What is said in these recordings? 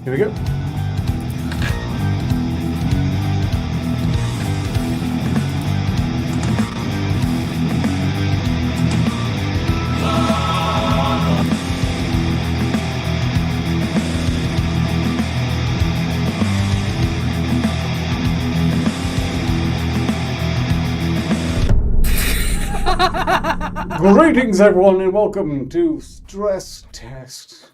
Here we go. Greetings, everyone, and welcome to Stress Test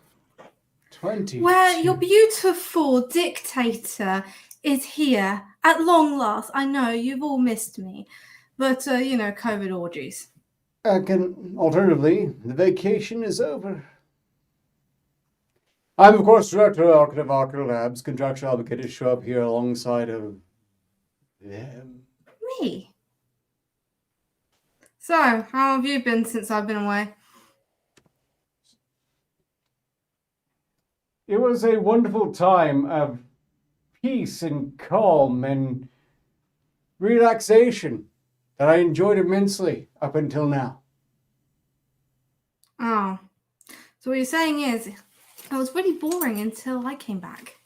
20. Where your beautiful dictator is here at long last. I know you've all missed me, but COVID orgies. Alternatively, the vacation is over. I'm, of course, Director of Arketer Labs, contractual obligated to show up here alongside of them. Me? So, how have you been since I've been away? It was a wonderful time of peace and calm and relaxation that I enjoyed immensely up until now. Oh. So what you're saying is, it was really boring until I came back.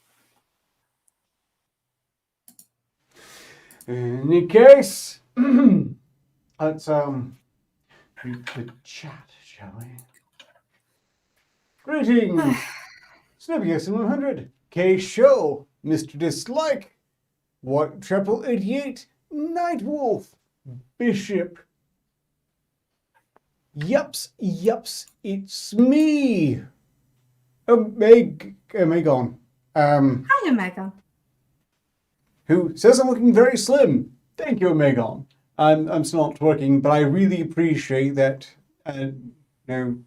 In any case, let's read the chat, shall we? Greetings, Snubbius 100, K Show, Mr. Dislike, What Triple 88, Nightwolf, Bishop. Yups, it's me, Megan. Hiya, Megan. Who says I'm looking very slim. Thank you, Megan. I'm still not working, but I really appreciate that notation.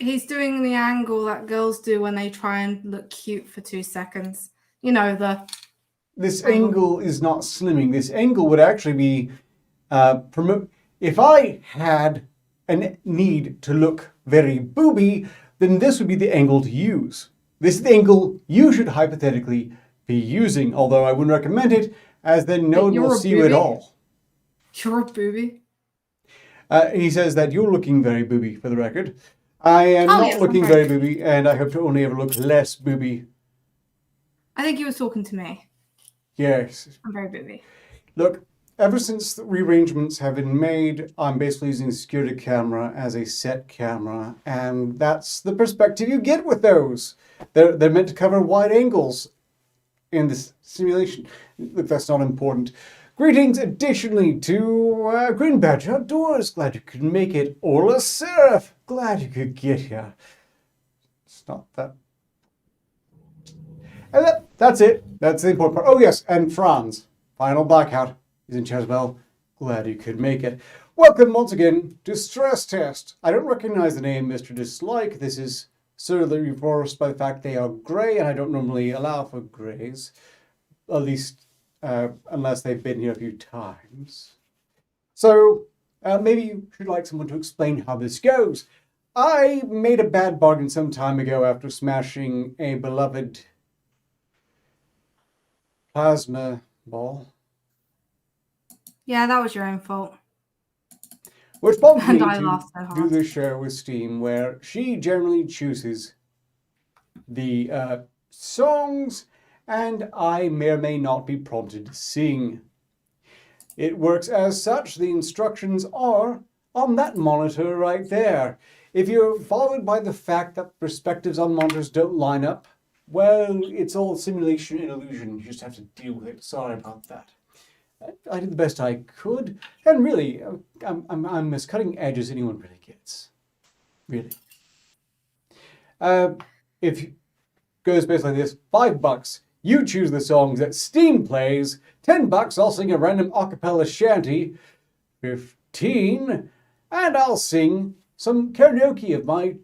He's doing the angle that girls do when they try and look cute for 2 seconds. You know, This angle is not slimming. This angle would actually be if I had a need to look very booby, then this would be the angle to use. This is the angle you should hypothetically be using, although I wouldn't recommend it, as then no one will see you at all. You're a booby. He says that you're looking very booby, for the record. I am not looking very booby, and I hope to only ever look less booby. I think he was talking to me. Yes. I'm very booby. Look, ever since the rearrangements have been made, I'm basically using the security camera as a set camera, and that's the perspective you get with those. They're meant to cover wide angles in this simulation. Look, that's not important. Greetings additionally to Green Badge Outdoors. Glad you could make it. Orla Seraph. Glad you could get here. It's not that. And that's it. That's the important part. Oh, yes, and Franz. Final Blackout. He's in chat as well. Glad you could make it. Welcome once again to Stress Test. I don't recognize the name Mr. Dislike. This is certainly reinforced by the fact they are grey, and I don't normally allow for greys. At least unless they've been here a few times. So maybe you should like someone to explain how this goes. I made a bad bargain some time ago after smashing a beloved plasma ball. Yeah, that was your own fault. Which prompted me to do this show with Steam, where she generally chooses the songs, and I may or may not be prompted to sing. It works as such. The instructions are on that monitor right there. If you're bothered by the fact that perspectives on monitors don't line up, well, it's all simulation and illusion. You just have to deal with it. Sorry about that. I did the best I could, and really, I'm as cutting edge as anyone really gets. Really. If it goes basically like this, $5. You choose the songs that Steam plays. $10, I'll sing a random acapella shanty. 15, and I'll sing some karaoke of my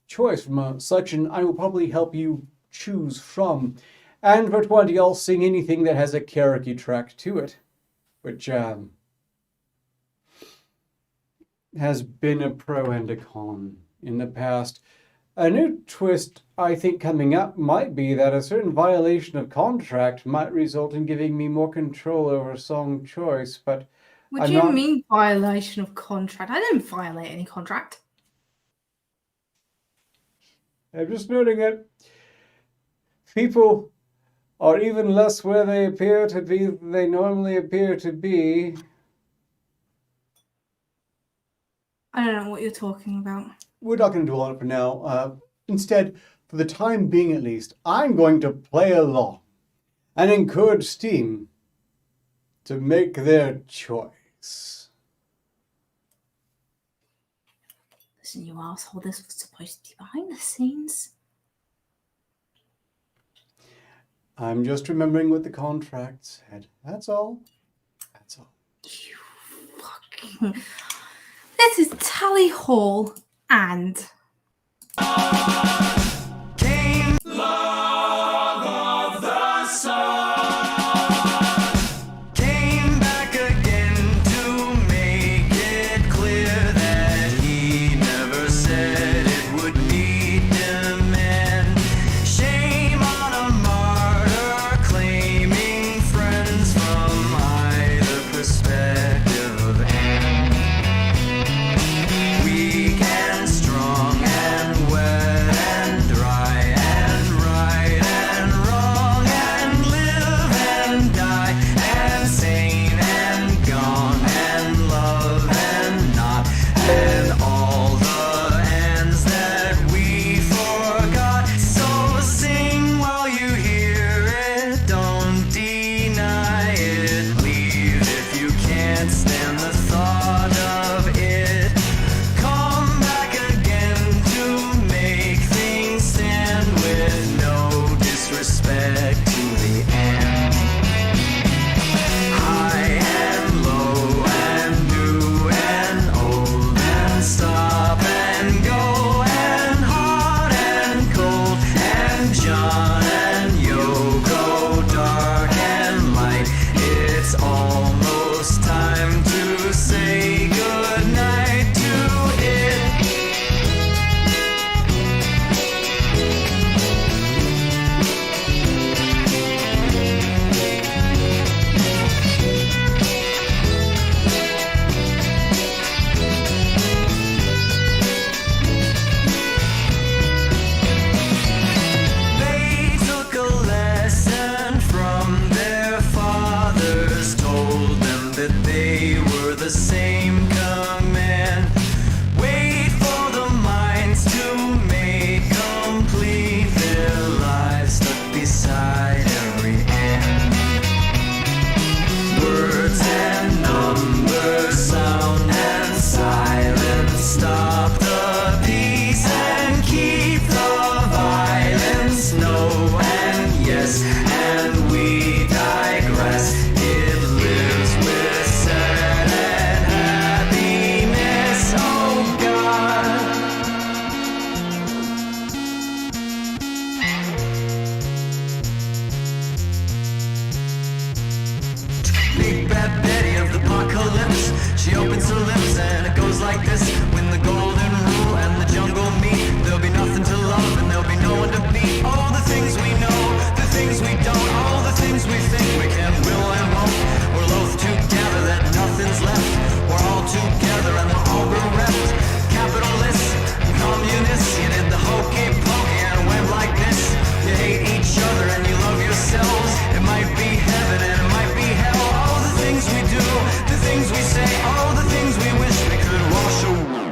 choice from a selection I will probably help you choose from. And for 20, I'll sing anything that has a karaoke track to it, which has been a pro and a con in the past. A new twist, I think, coming up might be that a certain violation of contract might result in giving me more control over song choice, but what do you mean violation of contract? I didn't violate any contract. I'm just noting it. People are even less where they appear to be than they normally appear to be. I don't know what you're talking about. We're not going to dwell on it for now. Instead, for the time being at least, I'm going to play along and encourage Steam to make their choice. Listen, you asshole, this was supposed to be behind the scenes. I'm just remembering what the contract said. That's all. That's all. You fucking... This is Tally Hall and... She opens her lips and it goes like this. When the golden rule and the jungle meet, there'll be nothing to love and there'll be no one to beat. All the things we know, the things we don't, all the things we think we can, will and won't. We're loath to gather that nothing's left. We're all together and we're all bereft. Capitalists, communists, you did the hokey pokey and went like this. You hate each other and you love yourselves. It might be heaven and it might be hell. All the things we do, the things we say, all the things we wish we could wash away.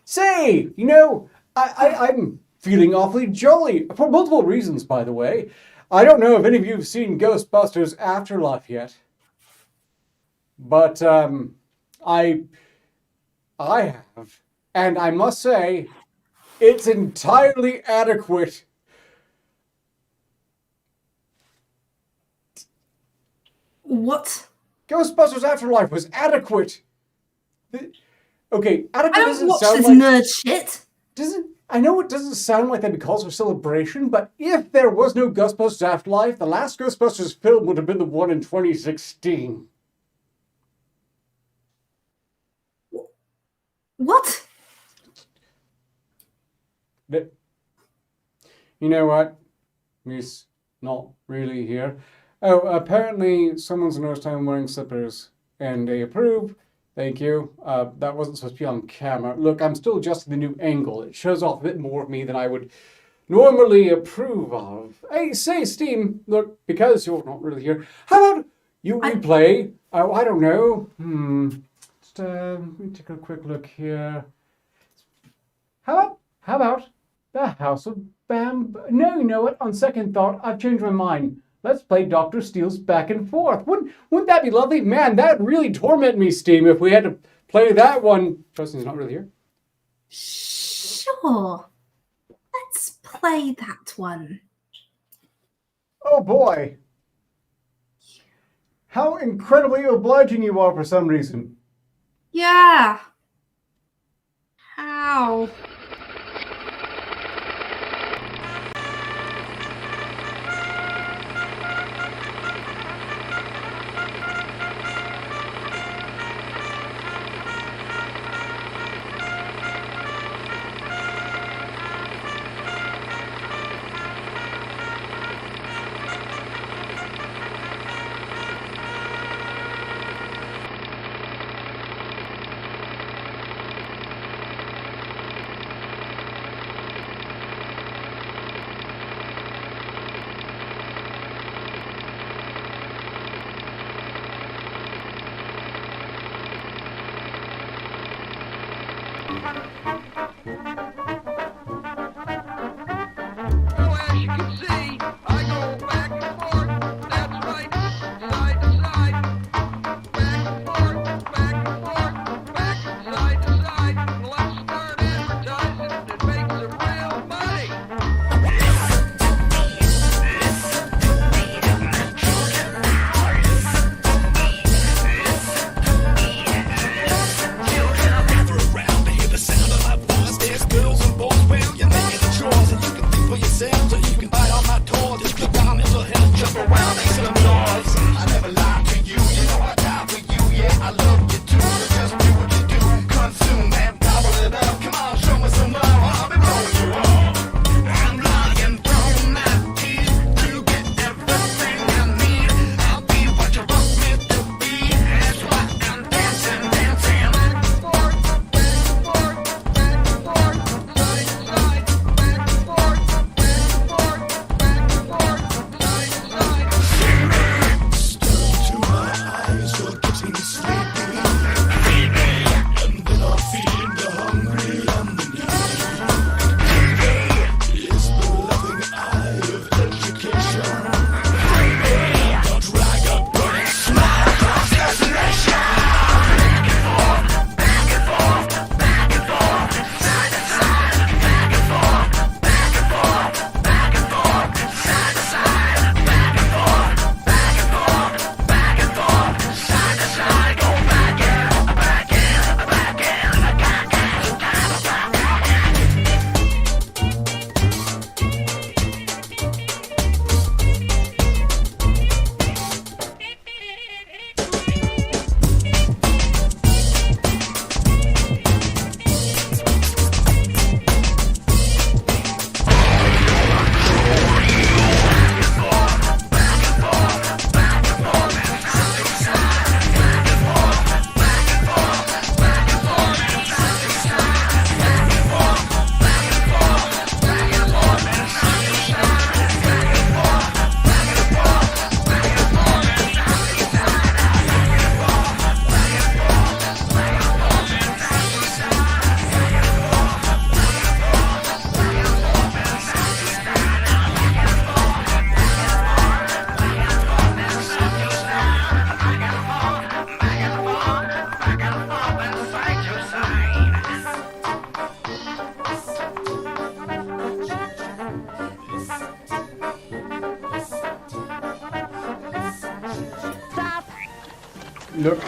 Say, you know, I'm feeling awfully jolly, for multiple reasons, by the way. I don't know if any of you have seen Ghostbusters Afterlife yet, but I have, and I must say, it's entirely adequate. What? Ghostbusters Afterlife was adequate. Okay, adequate I don't doesn't watch sound this like... nerd shit. I know it doesn't sound like that'd be cause for celebration, but if there was no Ghostbusters Afterlife, the last Ghostbusters film would have been the one in 2016. What? But, you know what? He's not really here. Oh, apparently someone's noticed I'm wearing slippers, and they approve. Thank you. That wasn't supposed to be on camera. Look, I'm still adjusting the new angle. It shows off a bit more of me than I would normally approve of. Hey, say, Steam, look, because you're not really here, how about you replay? Oh, I don't know. Just, let me take a quick look here. How about the House of Bamboo? No, you know what? On second thought, I've changed my mind. Let's play Dr. Steele's Back and Forth. Wouldn't that be lovely? Man, that'd really torment me, Steam, if we had to play that one. Justin's not really here. Sure. Let's play that one. Oh, boy. How incredibly obliging you are for some reason. Yeah. How? Look,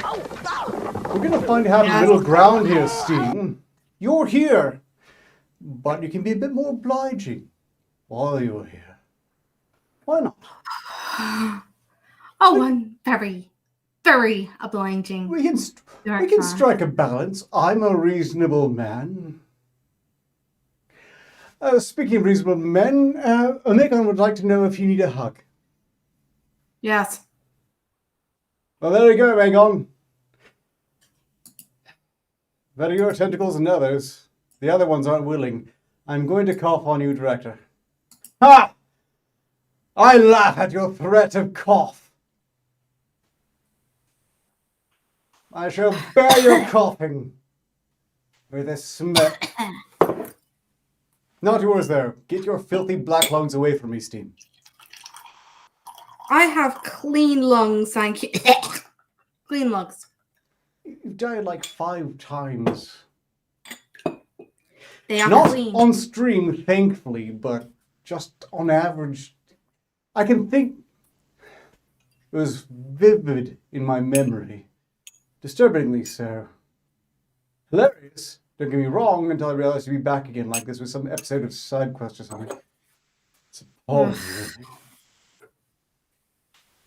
we're going to find out a middle ground here, Steam. You're here, but you can be a bit more obliging while you're here. Why not? Oh, I'm very, very obliging. We can strike a balance. I'm a reasonable man. Speaking of reasonable men, Megan would like to know if you need a hug. Yes. Well, there you go, Megan. Better your tentacles than others. The other ones aren't willing. I'm going to cough on you, Director. Ha! I laugh at your threat of cough. I shall bear your coughing with a smirk. Not yours there. Get your filthy black lungs away from me, Steam. I have clean lungs, thank you. Clean lungs. You've died like 5 times. They are Not clean. on stream, thankfully, but just on average. I can think it was vivid in my memory. Disturbingly so. Hilarious, don't get me wrong, until I realized to be back again like this was some episode of Side Quest or something. It's appalling,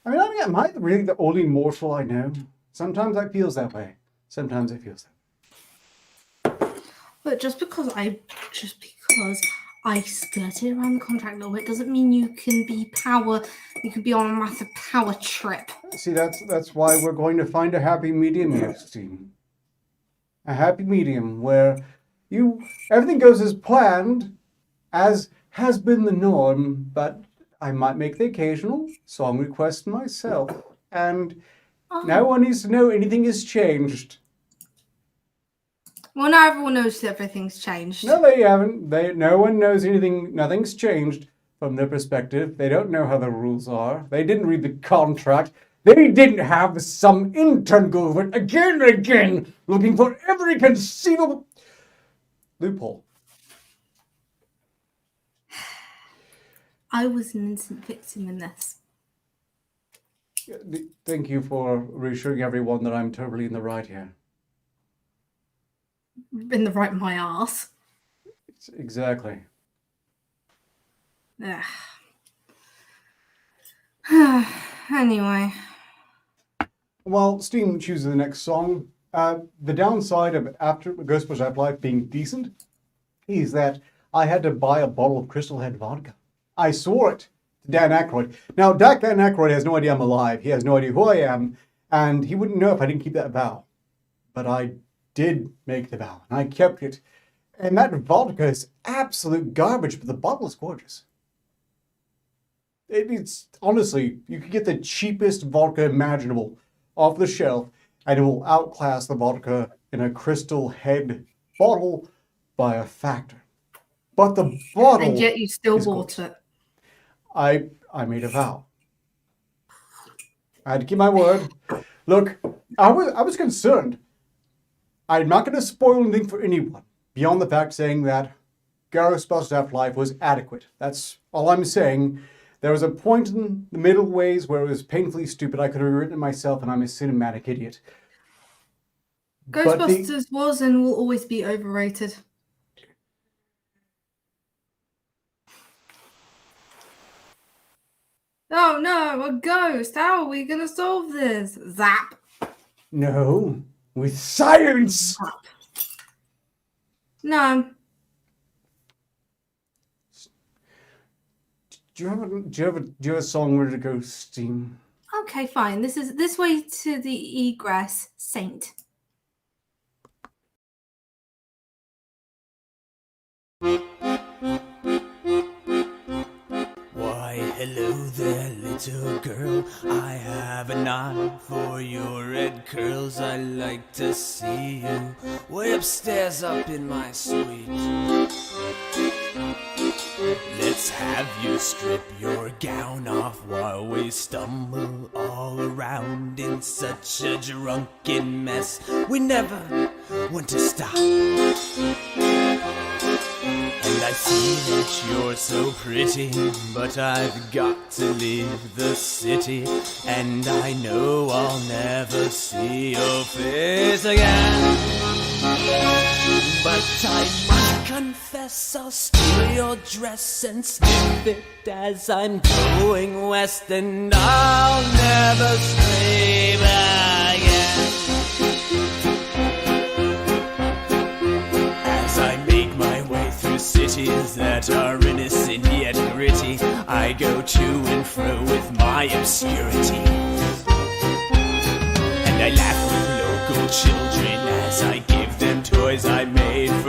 really. I mean, am I really the only mortal I know? Sometimes it feels that way. Sometimes it feels that way. But just because I skirted around the contract a little bit doesn't mean you can be on a massive power trip. See, that's why we're going to find a happy medium here, Steam. A happy medium where everything goes as planned, as has been the norm, but I might make the occasional song request myself, and no one needs to know anything has changed. Well, now everyone knows that everything's changed. No, they haven't. No one knows anything. Nothing's changed from their perspective. They don't know how the rules are. They didn't read the contract. They didn't have some intern go over it again and again, looking for every conceivable loophole. I was an innocent victim in this. Thank you for reassuring everyone that I'm totally in the right here. In the right my arse. Exactly. Anyway. While Steam chooses the next song, the downside of after Ghostbusters Afterlife being decent is that I had to buy a bottle of Crystal Head vodka. I swore it to Dan Aykroyd. Now, Dan Aykroyd has no idea I'm alive. He has no idea who I am, and he wouldn't know if I didn't keep that vow. But I did make the vow, and I kept it. And that vodka is absolute garbage, but the bottle is gorgeous. It's honestly, you could get the cheapest vodka imaginable off the shelf, and it will outclass the vodka in a Crystal Head bottle by a factor. But the bottle, and yet you still bought it. I made a vow. I had to keep my word. Look, I was concerned. I'm not going to spoil anything for anyone beyond the fact saying that Ghostbusters Afterlife was adequate. That's all I'm saying. There was a point in the middle ways where it was painfully stupid. I could have written it myself, and I'm a cinematic idiot. Ghostbusters was and will always be overrated. Oh no, a ghost! How are we gonna solve this? Zap! No, with science! Zap. No. Do you have a song ready to go, Steam? Okay, fine. This way to the egress, Saint. Why, hello there, little girl. I have an eye for your red curls. I like to see you way upstairs up in my suite. Let's have you strip your gown off while we stumble all around in such a drunken mess. We never want to stop. And I see that you're so pretty, but I've got to leave the city, and I know I'll never see your face again. But I must confess I'll steal your dress and sniff it as I'm going west, and I'll never stray again. As I make my way through cities that are innocent yet gritty, I go to and fro with my obscurity, and I laugh with local children as I give them toys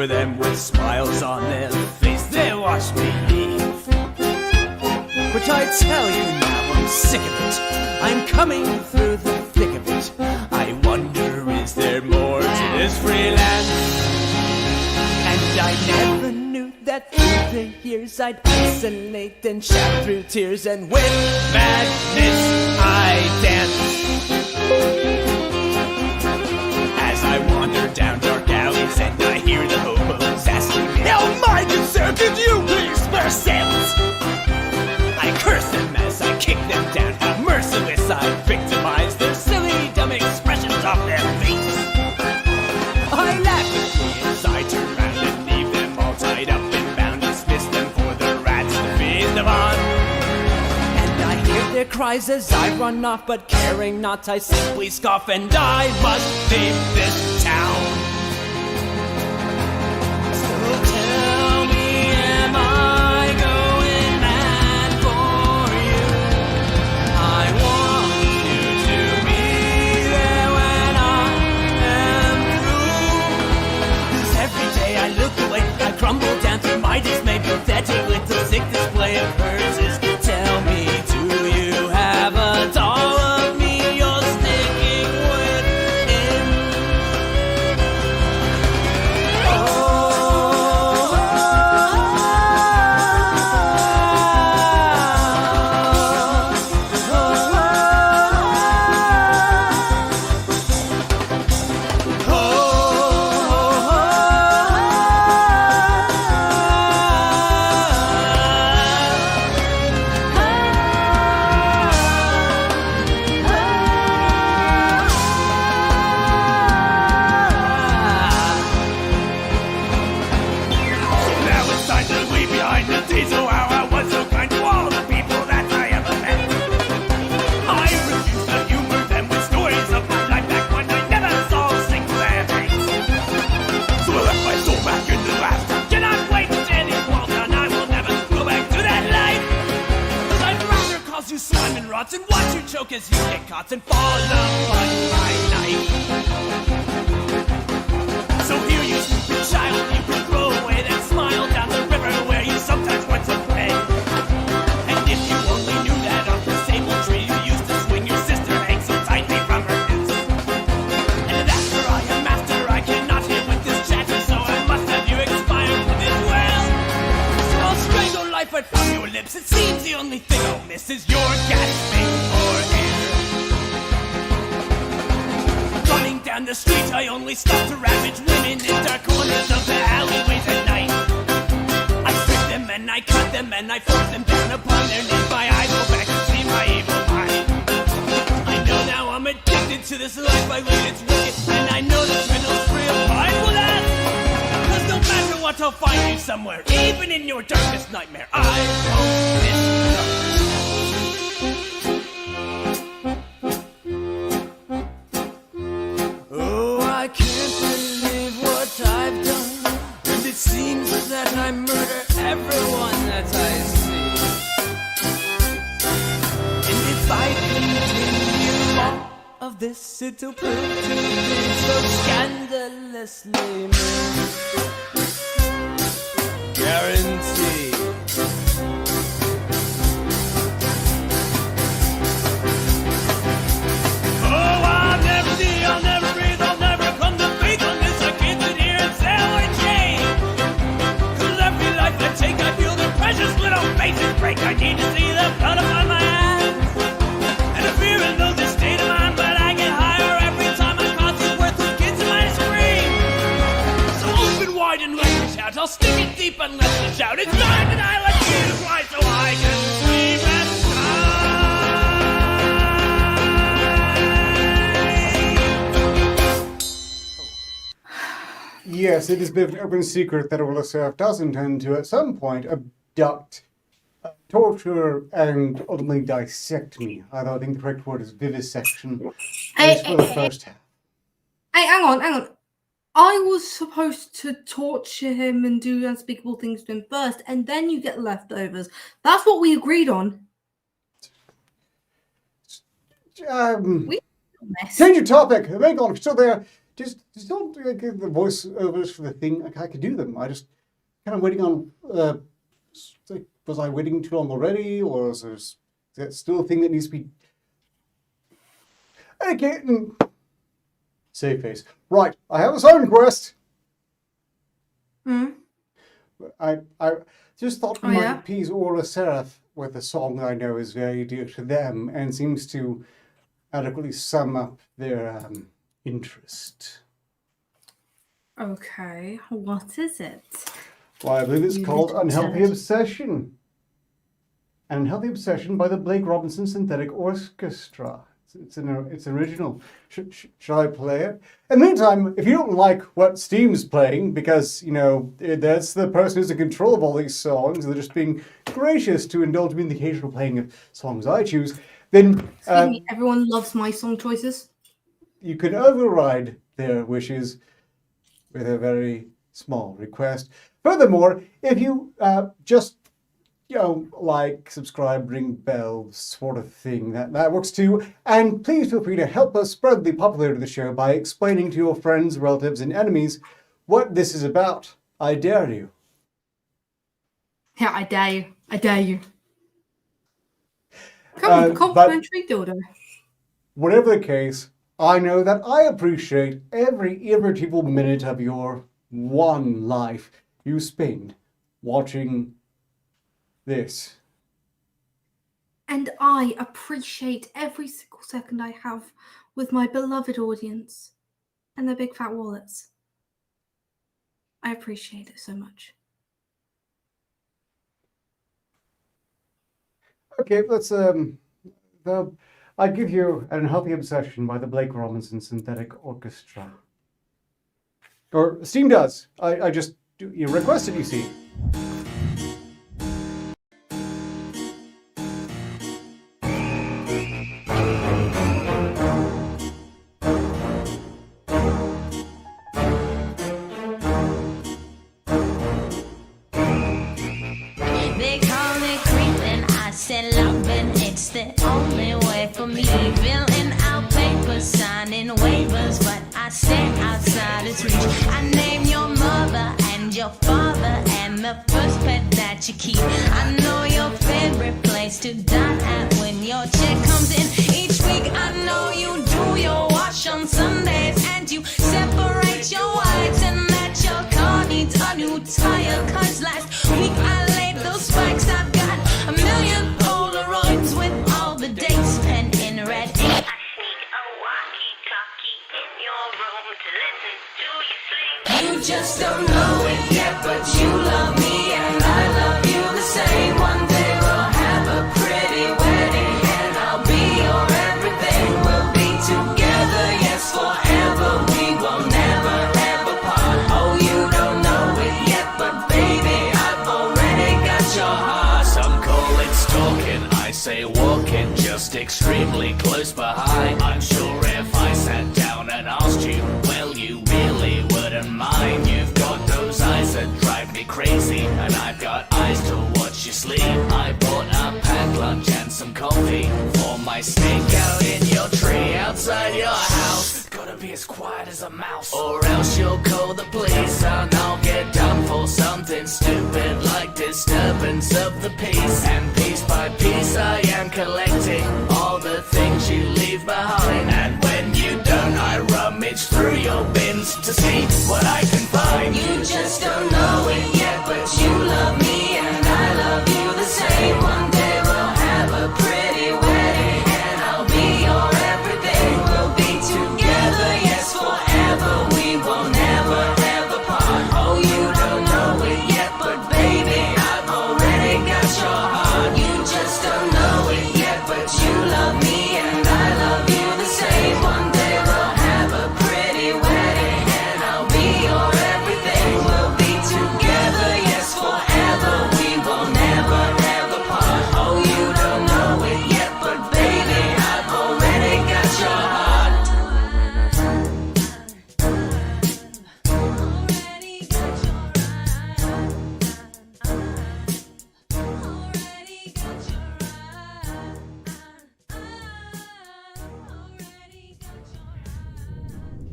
over them with smiles on their face. They watch me leave. But I tell you now, I'm sick of it. I'm coming through the thick of it. I wonder, is there more to this freelance? And I never knew that through the years I'd isolate and shout through tears, and with madness I dance. As I wander down dark alleys and I hear the hobos asking me, "Oh my good sir, could you please spare sales?" I curse them as I kick them down. How merciless I victimize their silly, dumb expressions off their face. I laugh at me as I turn round and leave them all tied up and bound, dismiss them for the rats to feed them on. And I hear their cries as I run off, but caring not, I simply scoff, and I must leave this town. So tell me, am I going mad for you? I want you to be there when I am through. 'Cause every day I look away, I crumble down through my dismay, pathetic little sick display of curses. Tell me, do you have a doll of me you're sticking within? Now it's time to leave behind the days of how I was so kind to all the people that I ever met. I refuse to humor them with stories of my life back when I never saw a single antique. So I left my soul back in the last. Cannot wait to stand these walls, and I will never go back to that life. 'Cause I'd rather cause you slime and rots and watch you choke as you get caught and fall upon my knife. So here, you stupid child, you can throw away that smile down the river where you sometimes went to play. And if you only knew that on the sable tree you used to swing your sister hangs so tightly from her hips. And after I am master, I cannot hear with this chatter, so I must have you expire with this well. So I'll strangle life right from your lips. It seems the only thing I'll miss is your gasping for air. Running down the street, I only stop to ravage women in dark corners of the alleyways at night. I strip them and I cut them and I force them down upon their knees. My eyes go back and see my evil mind. I know now I'm addicted to this life I lead, it's wicked, and I know the riddle's real. Fine with that, 'cause no matter what, I'll find you somewhere, even in your darkest nightmare. I won't mistrust. Oh, I can't believe what I've done, and it seems that I murder everyone that I see. And if I continue all of this, it'll prove to be so scandalously me. Guarantee. Oh, I'll never see, I'll never breathe, I'll never come to faith unless I can't sit here and sell and shame. 'Cause every life I take, I feel their precious little faces break. I need to see the blood upon my hands. And I fear and know this state of mind, but I get higher every time I cause these worthless kids in my scream. So open wide and let me shout, I'll stick it deep and let me shout. It's time that I let you fly so I can scream and Yes, it is a bit of an open secret that OLSF does intend to, at some point, abduct, torture, and ultimately dissect me. Although I think the correct word is vivisection. At least for the first half. Hey, hang on. I was supposed to torture him and do unspeakable things to him first, and then you get leftovers. That's what we agreed on. Change your topic. Hang on, if you're still there. just don't give the voiceovers for the thing. I could do them. I just kind of waiting on. Was I waiting too long already, or is that still a thing that needs to be? Okay. Save face. Right. I have a song request. I just thought we might appease Aura Seraph with a song that I know is very dear to them and seems to adequately sum up their interest. Okay, what is it? Well, I believe it's called Unhealthy Obsession. An Unhealthy Obsession by the Blake Robinson Synthetic Orchestra. It's original. Shall I play it? In the meantime, if you don't like what Steam's playing, because, you know, that's the person who's in control of all these songs, they're just being gracious to indulge me in the occasional playing of songs I choose, then... everyone loves my song choices. You can override their wishes with a very small request. Furthermore, if you just... like, subscribe, ring bell, sort of thing. That works too. And please feel free to help us spread the popularity of the show by explaining to your friends, relatives, and enemies what this is about. I dare you. Yeah, I dare you. I dare you. Come on, complimentary dildo. Whatever the case, I know that I appreciate every irretrievable minute of your one life you spend watching this. And I appreciate every single second I have with my beloved audience and their big fat wallets. I appreciate it so much. Okay, let's I give you An Unhealthy Obsession by the Blake Robinson Synthetic Orchestra. Or Steam does. I just you request it, you see. You keep. I know your favorite place to dine at when your check comes in each week. I know you do your wash on Sundays and you separate your whites and that your car needs a new tire. Cause last week I laid those spikes. I've got a million Polaroids with all the dates penned in red ink. I sneak a walkie-talkie in your room to listen to you sleep. You just don't know it yet, but you love me and I love you the same. One day we'll have a pretty wedding and I'll be your everything. We'll be together, yes, forever. We will never ever part. Oh, you don't know it yet, but baby, I've already got your heart. Some call it stalking, I say walking, just extremely close behind. I'm sure if I sat down and asked you, well, you really wouldn't mind. You've got those eyes that drive me crazy, and I've got eyes to watch you sleep. I bought a packed lunch and some coffee for my snake out in your tree outside your house. Gotta be as quiet as a mouse, or else you'll call the police and I'll get done for something stupid like disturbance of the peace. And piece by piece I am collecting all the things you leave behind, and when you don't I rummage through your bins to see what I can find. You just don't know it yet, but you love me and I love you the same. One day we'll have a pretty wedding and I'll be your everything. We'll be together, yes, forever. We will never ever part. Oh, you don't know it yet, but baby, I've already got your heart. You just don't know it yet, but you love me and I love you the same. One day we'll have a pretty wedding and I'll be your everything. We'll be together.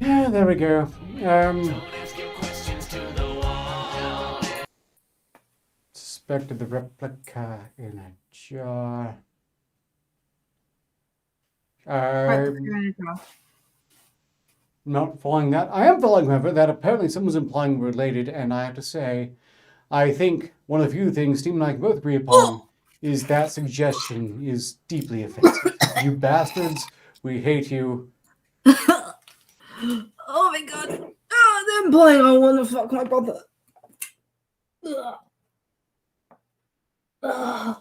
Yeah, there we go. Suspected the replica in a jar. Not following that. I am following, however, that apparently someone's implying related, and I have to say, I think one of the few things Steve and I can both agree upon is that suggestion is deeply offensive. You bastards, we hate you. Oh my god. Oh, they're implying I want to fuck my brother. Ugh. Ugh.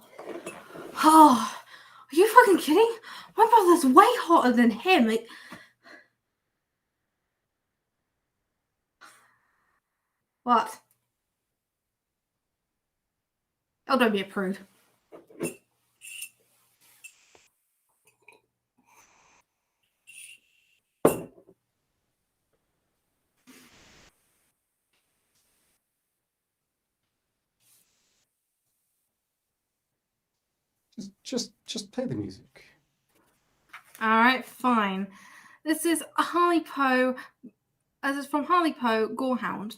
Oh, are you fucking kidding? My brother's way hotter than him. Like, what? Oh, don't be a prude. Just play the music. All right, fine. This is Harley Poe. This is from Harley Poe, Gorehound.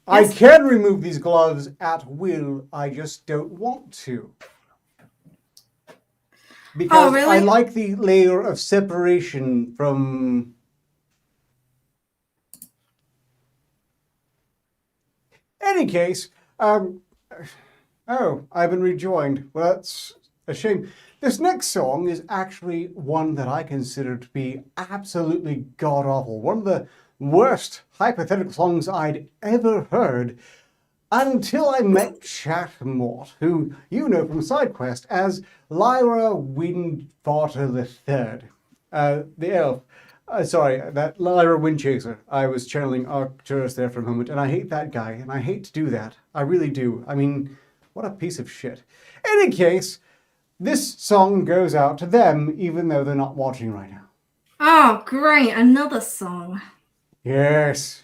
I Yes. can remove these gloves at will. I just don't want to. Because really? I like the layer of separation from... Any case, oh, I've been rejoined. Well, that's a shame. This next song is actually one that I consider to be absolutely god-awful. One of the worst hypothetical songs I'd ever heard until I met Chatmort, who you know from SideQuest as Lyra Windfarter III, the elf. Sorry, that Lyra Windchaser. I was channeling Arcturus there for a moment, and I hate that guy, and I hate to do that. I really do. I mean, what a piece of shit. Any case, this song goes out to them, even though they're not watching right now. Oh, great. Another song. Yes.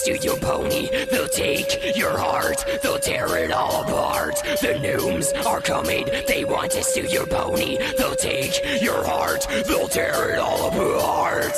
steal your pony, they'll take your heart, they'll tear it all apart. The gnomes are coming, they want to steal your pony, they'll take your heart, they'll tear it all apart.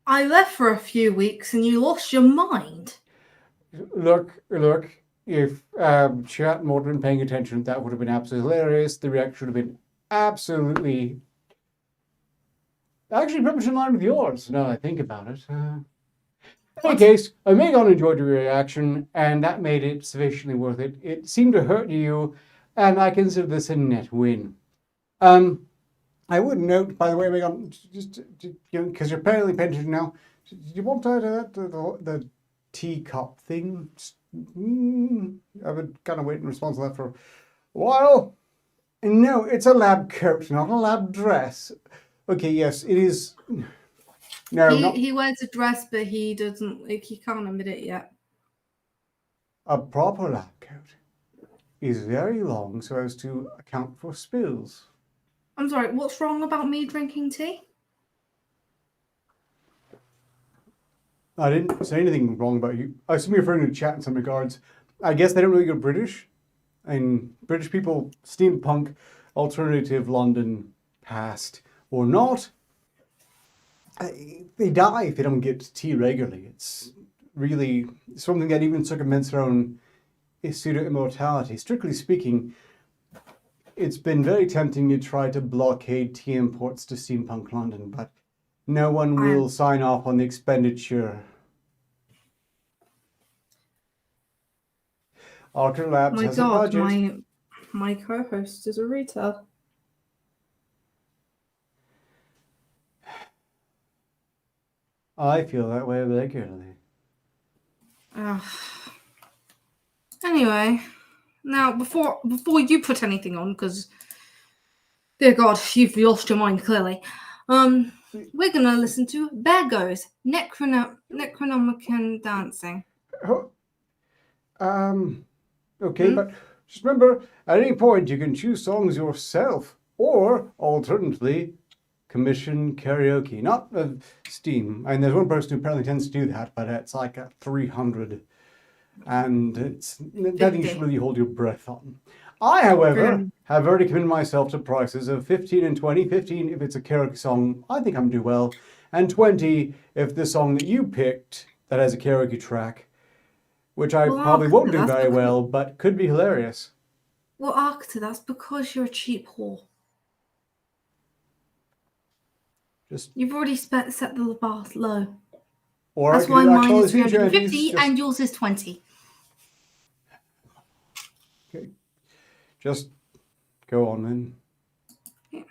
I left for a few weeks and you lost your mind. Look, if Chatmore had been paying attention, that would have been absolutely hilarious. The reaction would have been absolutely... actually pretty much in line with yours, now that I think about it. In any case, Megan enjoyed your reaction, and that made it sufficiently worth it. It seemed to hurt you, and I consider this a net win. I would note, by the way, Megan, just because you're apparently paying attention now, do you want the teacup thing? I would kind of wait in response to that for a while. No, it's a lab coat, not a lab dress. Okay, yes, it is. No, he wears a dress, but he doesn't. He can't admit it yet. A proper lab coat is very long so as to account for spills. I'm sorry, what's wrong about me drinking tea? I didn't say anything wrong about you. I assume you're referring to the chat in some regards. I guess they don't really go British. And British people, steampunk, alternative London, past or not, they die if they don't get tea regularly. It's really something that even circumvents their own pseudo-immortality. Strictly speaking, it's been very tempting to try to blockade tea imports to steampunk London, but no one will sign off on the expenditure. Arketer Labs has a budget. My co-host is a retard. I feel that way regularly. Anyway, now before you put anything on, because dear God, you've lost your mind clearly. We're gonna listen to Bear Goes Necronomicon Dancing. Okay, but just remember, at any point you can choose songs yourself, or alternatively, commission karaoke. Not Steam. And there's one person who apparently tends to do that, but it's like a 300, and it's nothing you should really hold your breath on. I, however, have already committed myself to prices of 15 and 20. 15 if it's a karaoke song, I think I'm do well, and 20 if the song that you picked that has a karaoke track, which I probably won't do very well, but could be hilarious. Well, Arketer, that's because you're a cheap whore. You've already set the bar low. Or that's why mine is 350 and yours is 20. Okay. Just go on then. Yeah.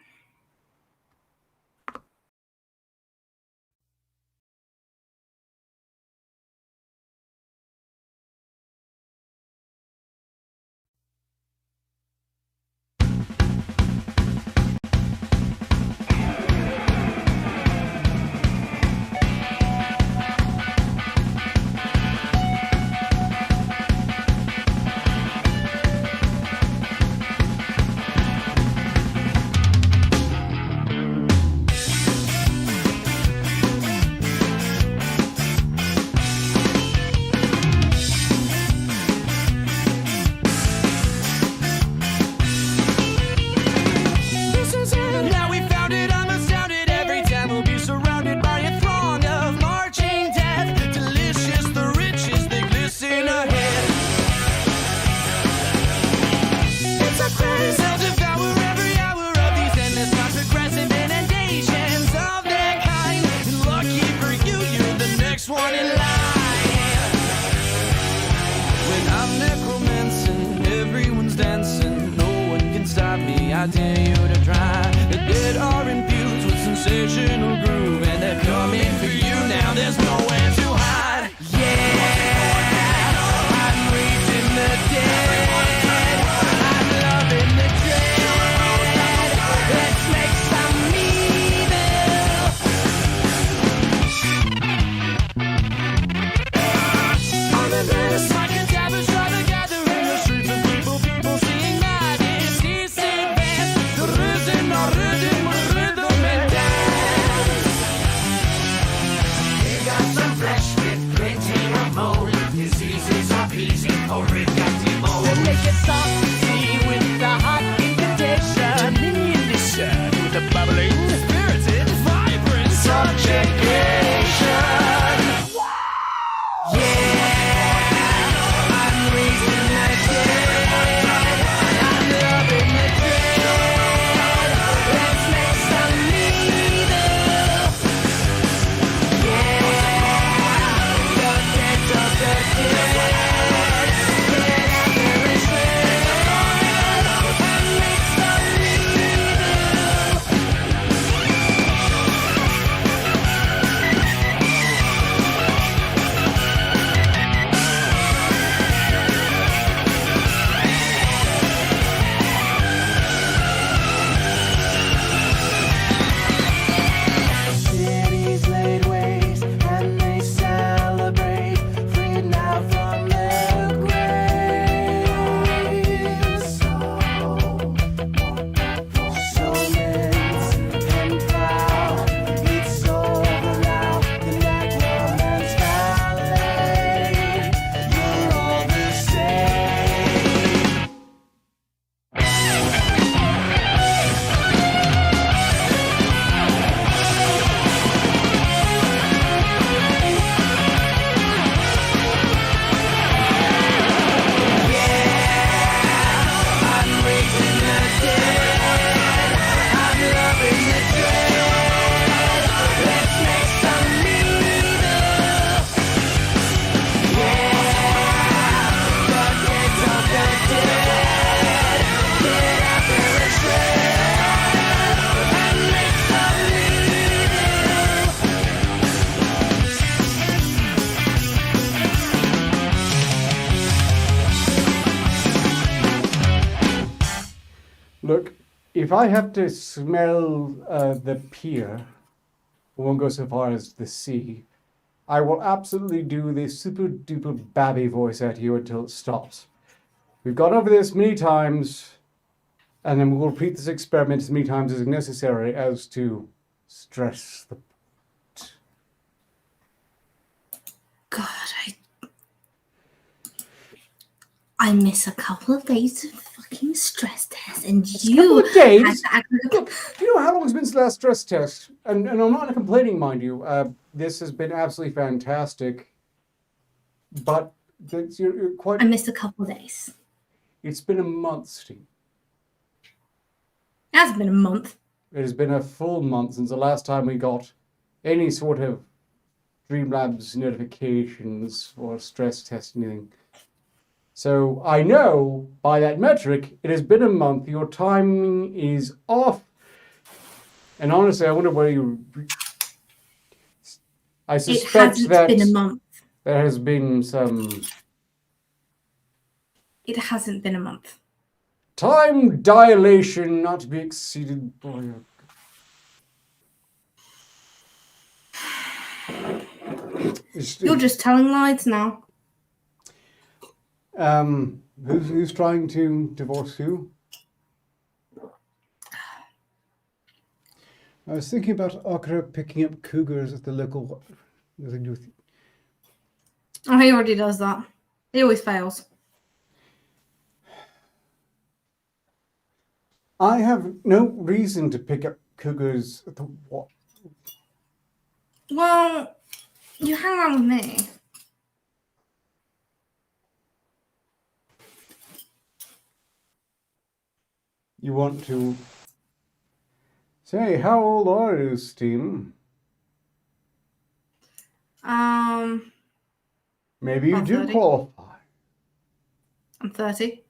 I dare you to try. The dead are infused with sensational groove, and they're coming for you now. There's nowhere to hide. Yeah, I'm raising the dead. I'm loving the dread. Let's make some evil. On the better side, cadavers try to gather in the streets of people seeing madness. Rhythm and dance. They got some flesh with plenty of mold. Diseases are easy or reflective mold. They make it softly with the hot invitation. Diminution with the bubbling, spirited, vibrant subjugation. If I have to smell the pier, I won't go so far as the sea. I will absolutely do the super duper babby voice at you until it stops. We've gone over this many times, and then we'll repeat this experiment as many times as necessary as to stress the point. God, I miss a couple of days of fucking stress tests, and you couple of days? had to act like Look, do you know how long it's been since the last stress test? And I'm not complaining, mind you. This has been absolutely fantastic. But you're quite... I missed a couple of days. It's been a month, Steve. It hasn't been a month. It has been a full month since the last time we got any sort of Streamlabs notifications or stress test anything. So I know by that metric, it has been a month. Your timing is off. And honestly, I wonder where you... I suspect it hasn't that been a month. there has been some... It hasn't been a month. Time dilation not to be exceeded by... You're just telling lies now. Who's trying to divorce who? I was thinking about Arketer picking up cougars at the local... Oh, he already does that. He always fails. I have no reason to pick up cougars at the what? Well, you hang around with me. You want to... Say, how old are you, Steam? Maybe you I'm do 30. qualify. I'm 30.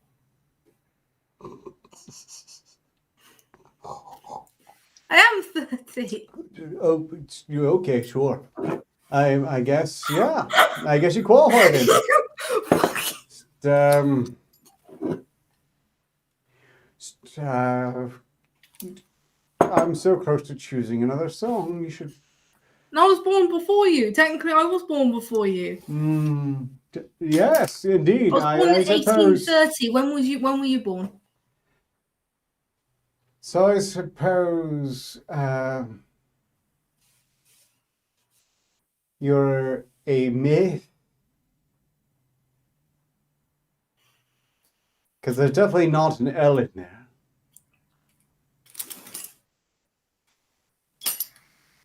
I am 30. Oh, you okay? Sure. I guess, yeah. I guess you qualify then. I'm so close to choosing another song. You should. And I was born before you. Technically, I was born before you. Yes, indeed. I was born in 1830. When were you born? So I suppose you're a myth. Because there's definitely not an L in there.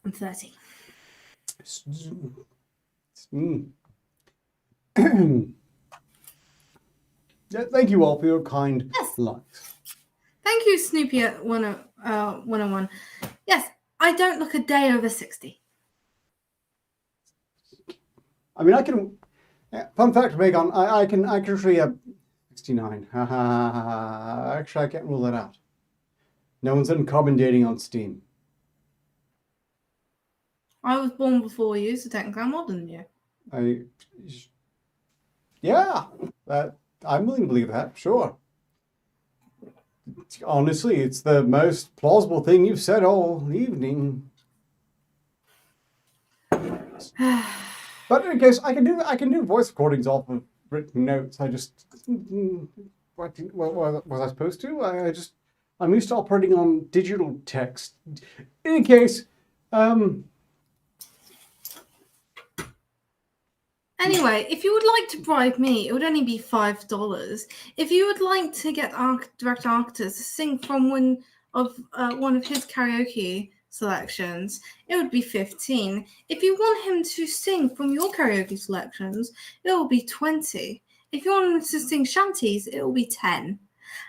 I'm 30. Yeah, thank you all for your kind likes. Thank you, Snoopy at 101. Yes, I don't look a day over 60. I mean, I can... Fun fact, Megan, I can actually have 69. Actually, I can't rule that out. No one's done carbon dating on Steam. I was born before you, so technically I'm older than you. Yeah, I'm willing to believe that, sure. Honestly, it's the most plausible thing you've said all evening. But in case I can do voice recordings off of written notes. I just what was I supposed to? I'm used to operating on digital text. In any case, Anyway, if you would like to bribe me, it would only be $5. If you would like to get Director Arketer to sing from one of his karaoke selections, it would be $15. If you want him to sing from your karaoke selections, it will be $20. If you want him to sing shanties, it will be $10.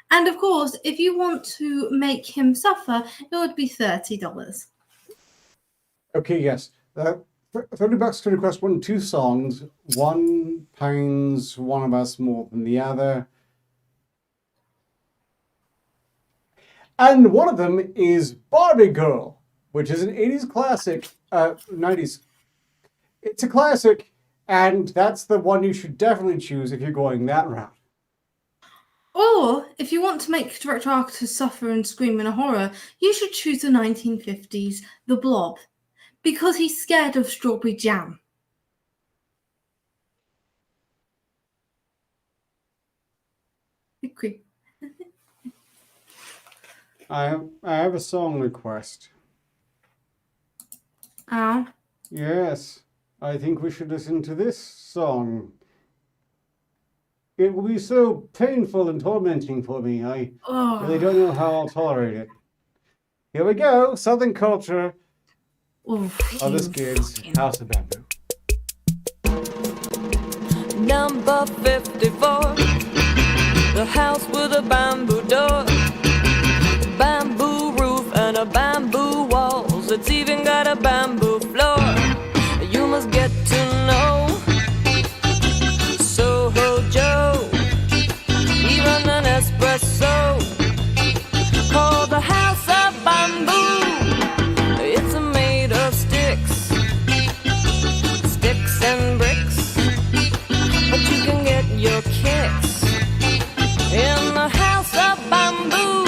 And of course, if you want to make him suffer, it would be $30. Okay, yes. $30 to request 1 or 2 songs. One pains one of us more than the other. And one of them is Barbie Girl, which is an 80s classic, 90s. It's a classic, and that's the one you should definitely choose if you're going that route. Or, if you want to make Director Arketer suffer and scream in a horror, you should choose the 1950s The Blob, because he's scared of strawberry jam. Agree. I have a song request. Oh. Yes, I think we should listen to this song. It will be so painful and tormenting for me. I really don't know how I'll tolerate it. Here we go. Southern Culture. Other Skids, House of Bamboo. Number 54, the house with a bamboo door, bamboo roof and a bamboo walls. It's even got a bamboo floor. You must get to know Soho Joe. He runs an espresso called the House of Bamboo. It's made of sticks and bricks, but you can get your kicks in the House of Bamboo.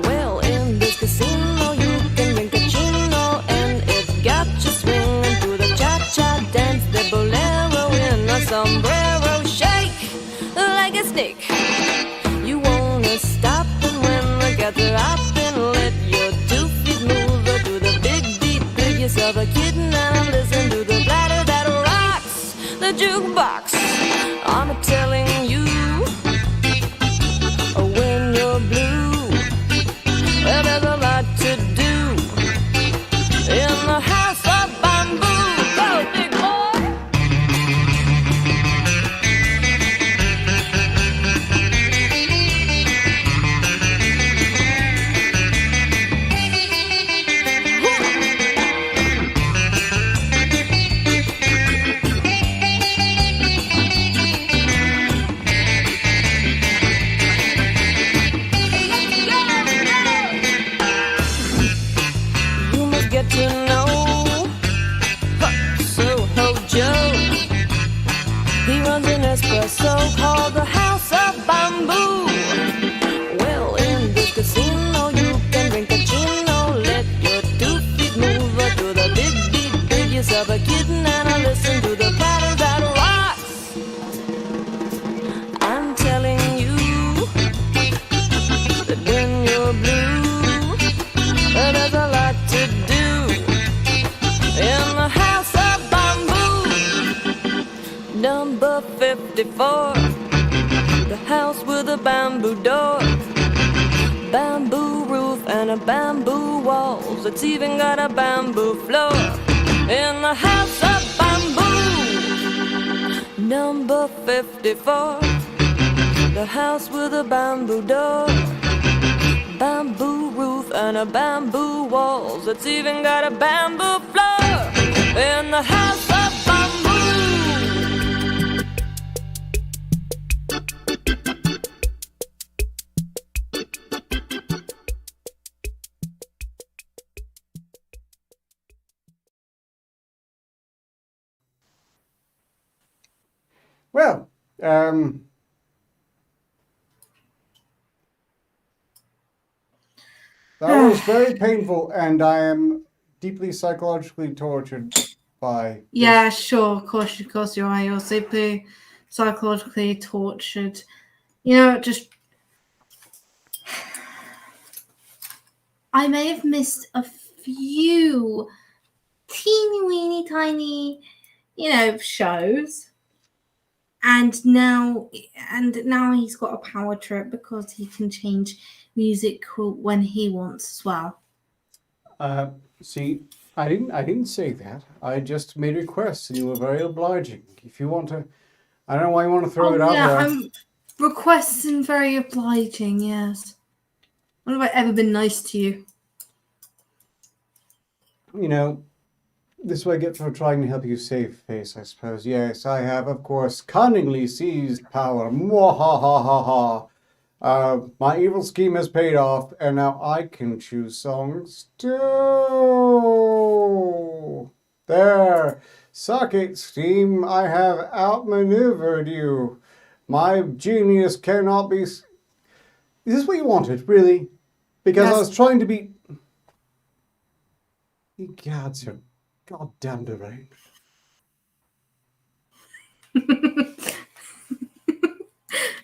Well, in this casino you can drink a chino, and it's got you swinging to the cha-cha dance, the bolero in a sombrero, shake like a snake. You wanna stop, and when the gets up and let your 2 feet move to the big beat, pick yourself a kitten and listen to the bladder that rocks the jukebox. I'm telling you, when you're blue, well, there's a lot to do in the House of Bamboo. Go, big boy! You must get to know Soho Joe. He runs an espresso called the House of Bamboo. Well, in this casino you can drink a chino, let your 2 feet move to the big beat, pick yourself a kitten and listen to the patter that rocks. I'm telling you that when you're blue, well, there's a lot to do in the House of Bamboo. Number 54, the house with a bamboo door, bamboo roof and a bamboo walls. It's even got a bamboo floor in the House of Bamboo. Number 54, the house with a bamboo door, bamboo roof and a bamboo walls. It's even got a bamboo floor in the House of Bamboo. Well, that was very painful, and I am deeply psychologically tortured by. Yeah, sure, of course you are. You're super psychologically tortured. You know, just I may have missed a few teeny weeny tiny, shows. And now he's got a power trip because he can change music when he wants as well. See, I didn't say that. I just made requests, and you were very obliging. If you want to, I don't know why you want to throw it out there. I'm requesting very obliging. Yes. When have I ever been nice to you? You know, this is what I get for trying to help you save face, I suppose. Yes, I have, of course, cunningly seized power. Mwahahaha. My evil scheme has paid off, and now I can choose songs too. There. Suck it, Steam. I have outmaneuvered you. My genius cannot be... Is this what you wanted, really? Because I was trying to be... You gods, you're goddamn deranged.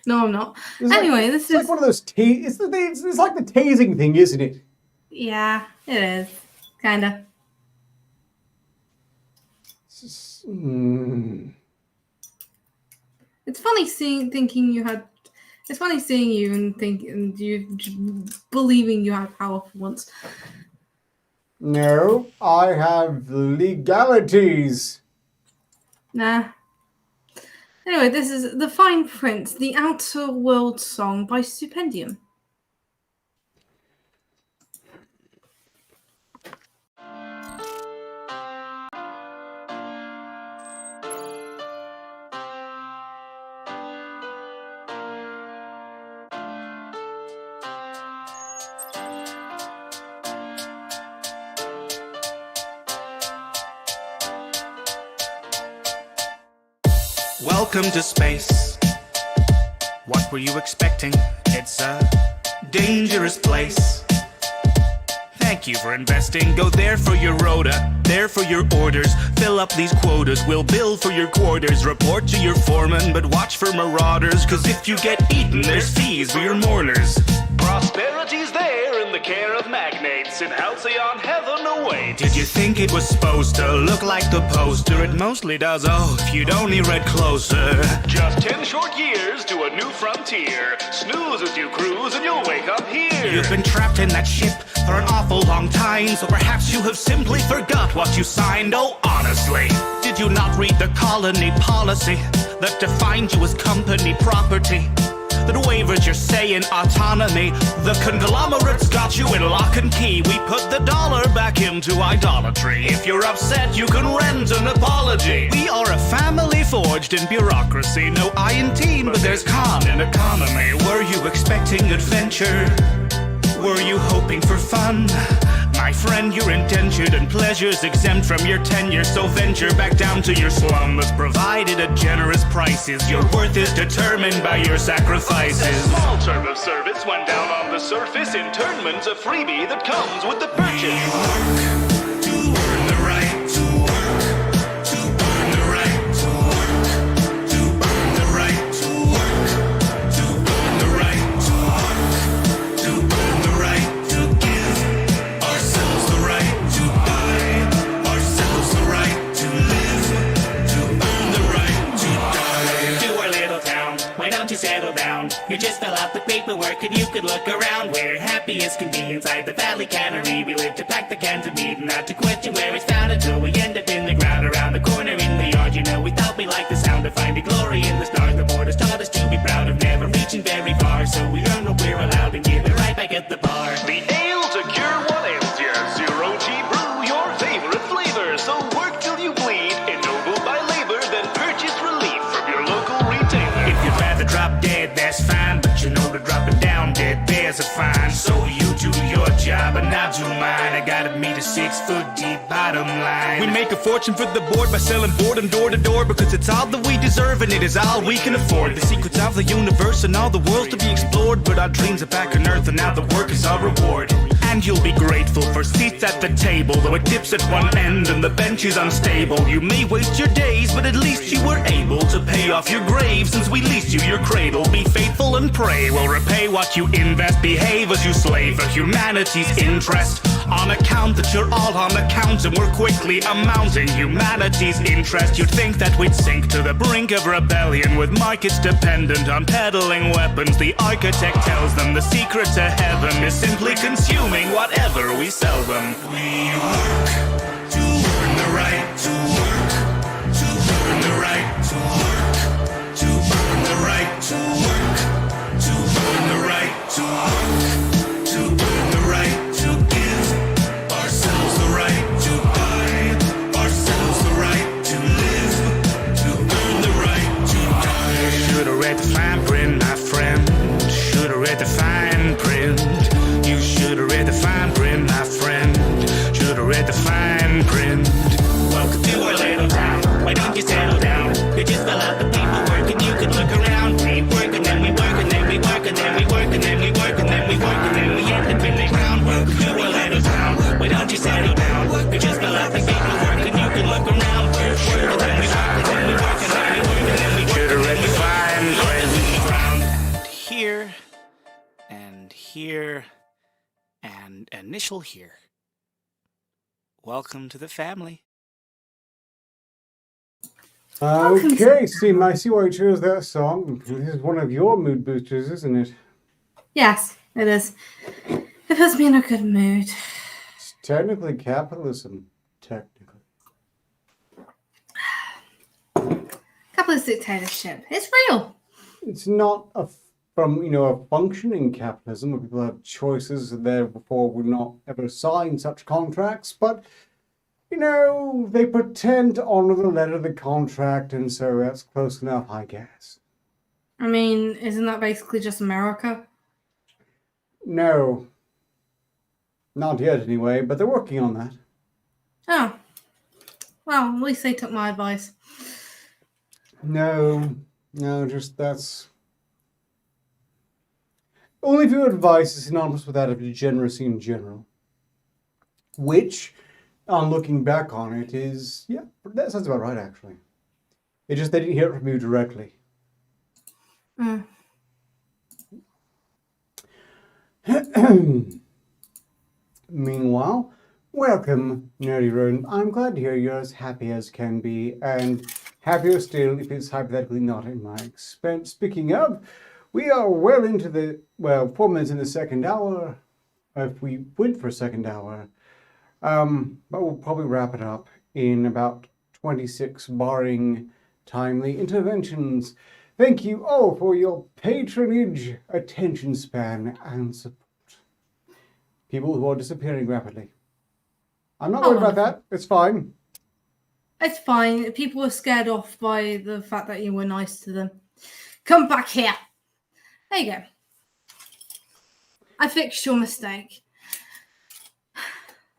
No, I'm not. Anyway, this is like one of those it's like the tasing thing, isn't it? Yeah, it is. Kinda. It's funny thinking you had. It's funny seeing you and you believing you had power for once. No, I have legalities. Nah. Anyway, this is The Fine Print, the Outer World Song by Stupendium. Welcome to space. What were you expecting? It's a dangerous place. Thank you for investing. Go there for your rota, there for your orders. Fill up these quotas, we'll bill for your quarters. Report to your foreman, but watch for marauders. Cause if you get eaten, there's fees for your mourners. Prosperity's there in the care of magnates in halcyon heaven awaits. Did you think it was supposed to look like the poster? It mostly does, oh, if you'd only read closer. Just 10 short years to a new frontier. Snooze as you cruise and you'll wake up here. You've been trapped in that ship for an awful long time, so perhaps you have simply forgot what you signed. Oh, honestly, did you not read the colony policy that defined you as company property? That wavers your say in autonomy. The conglomerates got you in lock and key. We put the dollar back into idolatry. If you're upset, you can rent an apology. We are a family forged in bureaucracy. No I in team, but there's con in economy. Were you expecting adventure? Were you hoping for fun? My friend, you're indentured and pleasure's exempt from your tenure. So venture back down to your slum that's provided at generous prices. Your worth is determined by your sacrifices. A small term of service went down on the surface. Internment's a freebie that comes with the purchase. Settle down. You just fill out the paperwork and you could look around. We're happy as can be inside the valley cannery. We live to pack the cans of meat and not to question where it's found until we end up in the ground around the corner in the yard. You know, we thought we liked the sound of finding glory in the stars. The borders taught us to be proud of never reaching very far. So we earn what we're allowed and give it right back at the bar. The ale to cure what ails you. Zero G brew, your favorite flavor. So work till you bleed. Ennobled by labor, then purchase relief from your local retailer. If you'd rather drop dead, that's fine, but you know that dropping down dead bears a fine. So you do your job and I'll do mine. I gotta meet a 6-foot deep bottom line. We make a fortune for the board by selling boredom door to door, because it's all that we deserve and it is all we can afford. The secrets of the universe and all the worlds to be explored, but our dreams are back on earth and now the work is our reward. And you'll be grateful for seats at the table, though it dips at one end and the bench is unstable. You may waste your days, but at least you were able to pay off your grave since we leased you your cradle. Be faithful and pray we'll repay what you invest. Behave as you slave for humanity's interest. On account that you're all on account and we're quickly amounting humanity's interest. You'd think that we'd sink to the brink of rebellion with markets dependent on peddling weapons. The architect tells them the secret to heaven is simply consuming whatever we sell them. We work to earn the right to work, to earn the right to work, to earn the right to work, to earn the right to work, to earn the right to give ourselves the right to buy ourselves the right to live, to earn the right to die. Should've read the fine print, my friend. Should've read the fine print. You should've read the fine print, my friend. Should've read the fine initial here. Welcome to the family. Okay, Steam, I see why you chose that song. This is one of your mood boosters, isn't it? Yes, it is. It puts me in a good mood. It's technically capitalism. Technically. Capitalist dictatorship. It's real. It's not a functioning capitalism where people have choices and therefore would not ever sign such contracts, but they pretend to honor the letter of the contract, and so that's close enough, I guess. I mean, isn't that basically just America? No. Not yet, anyway, but they're working on that. Oh. Well, at least they took my advice. No, just that's... Only if your advice is synonymous with that of degeneracy in general. Which, on looking back on it, is... Yeah, that sounds about right, actually. It's just they didn't hear it from you directly. Meanwhile, welcome, Nerdy Rodent. I'm glad to hear you're as happy as can be, and happier still if it's hypothetically not at my expense. Speaking of, we are well into the, 4 minutes in the second hour, if we went for a second hour. But we'll probably wrap it up in about 26, barring timely interventions. Thank you all for your patronage, attention span, and support. People who are disappearing rapidly. I'm not worried about that. It's fine. It's fine. People were scared off by the fact that you were nice to them. Come back here. There you go. I fixed your mistake.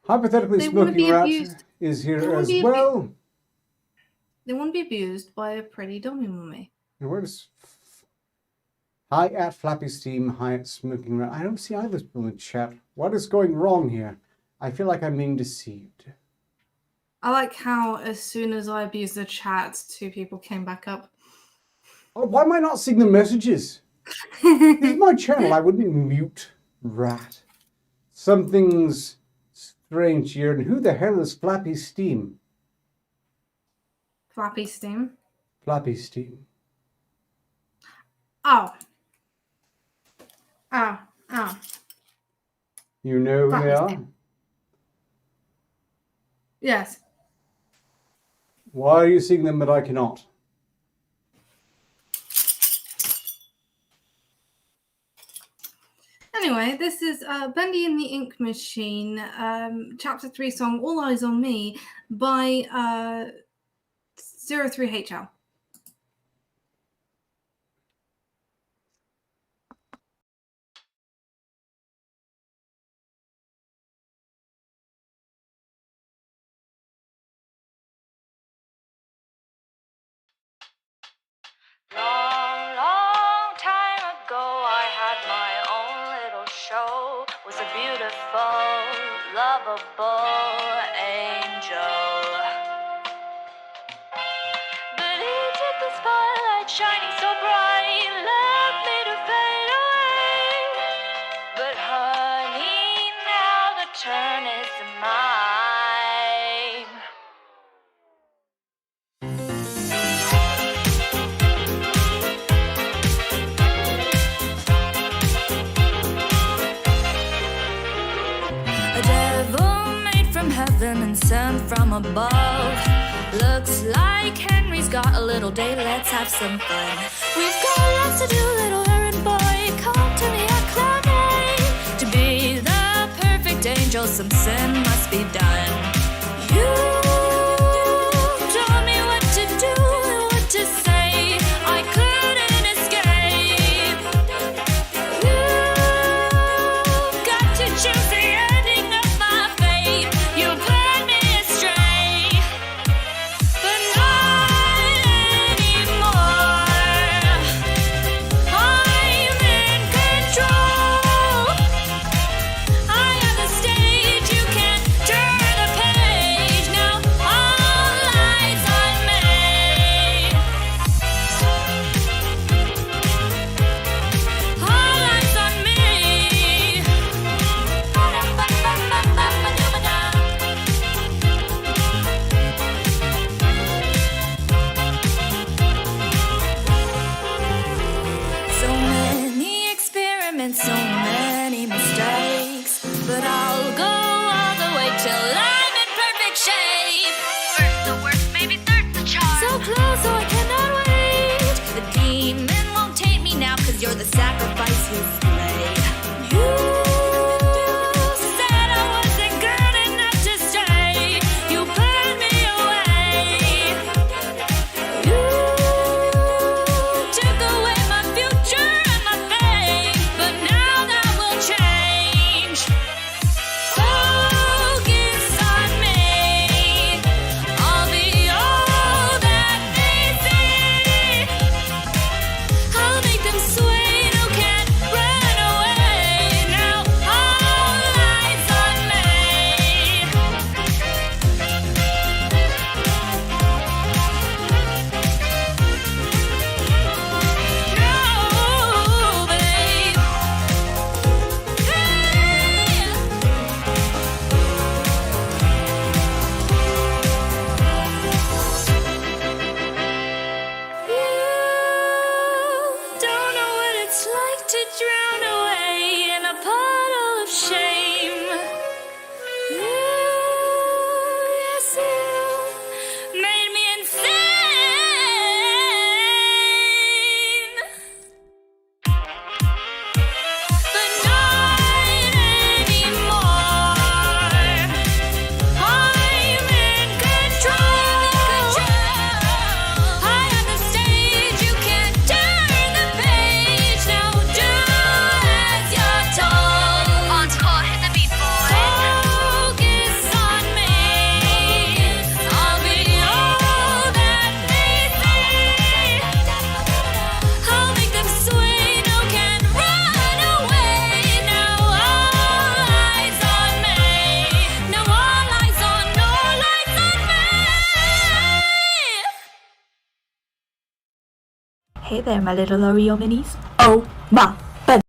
Hypothetically, Smoking Rat is here as well. They want to be abused by a pretty dummy mummy. Where's... Hi at Flappy Steam, hi at Smoking Rat. I don't see either people in the chat. What is going wrong here? I feel like I'm being deceived. I like how as soon as I abused the chat, 2 people came back up. Oh, why am I not seeing the messages? This is my channel. I wouldn't mute Rat. Something's strange here. And who the hell is Flappy Steam? Flappy Steam? Flappy Steam. Oh. You know who they are? Yes. Why are you seeing them but I cannot? Anyway, this is Bendy and the Ink Machine, Chapter 3 song All Eyes on Me by 03HL. Long time ago, I had my own little show. Was a beautiful, lovable angel. But he took the spotlight shining so bright, left me to fade away. But honey, now the turn is mine. Heaven and sent from above. Looks like Henry's got a little day, let's have some fun. We've got lots to do, little errand boy, come to me, acclimate. To be the perfect angel, some sin must be done. You told me what to do, what to say, I couldn't escape. You've got to choose the ending of my fate. You led me astray, but not anymore. I'm in control. I have the stage, you can't turn the page. Now the sacrifice you slay. You said I wasn't good enough to stay. You burned me away. You took away my future and my faith, but now that will change. Focus on me. I'll be all that they see. I'll make them sway, no can't run away. Now all eyes on me. No, babe. You don't know what it's like to drown away in a puddle of shame. Yes, you made me insane. But not anymore. I'm in control. I have the stage, you can't turn the page. Now do as you're told. On tour, hit the beat, boy. Focus on me. I'll be all that they see. I'll make them sway, no can't run away. Now all eyes on me. Now all eyes on me. Hey there, my little Oreo minis. Oh my god.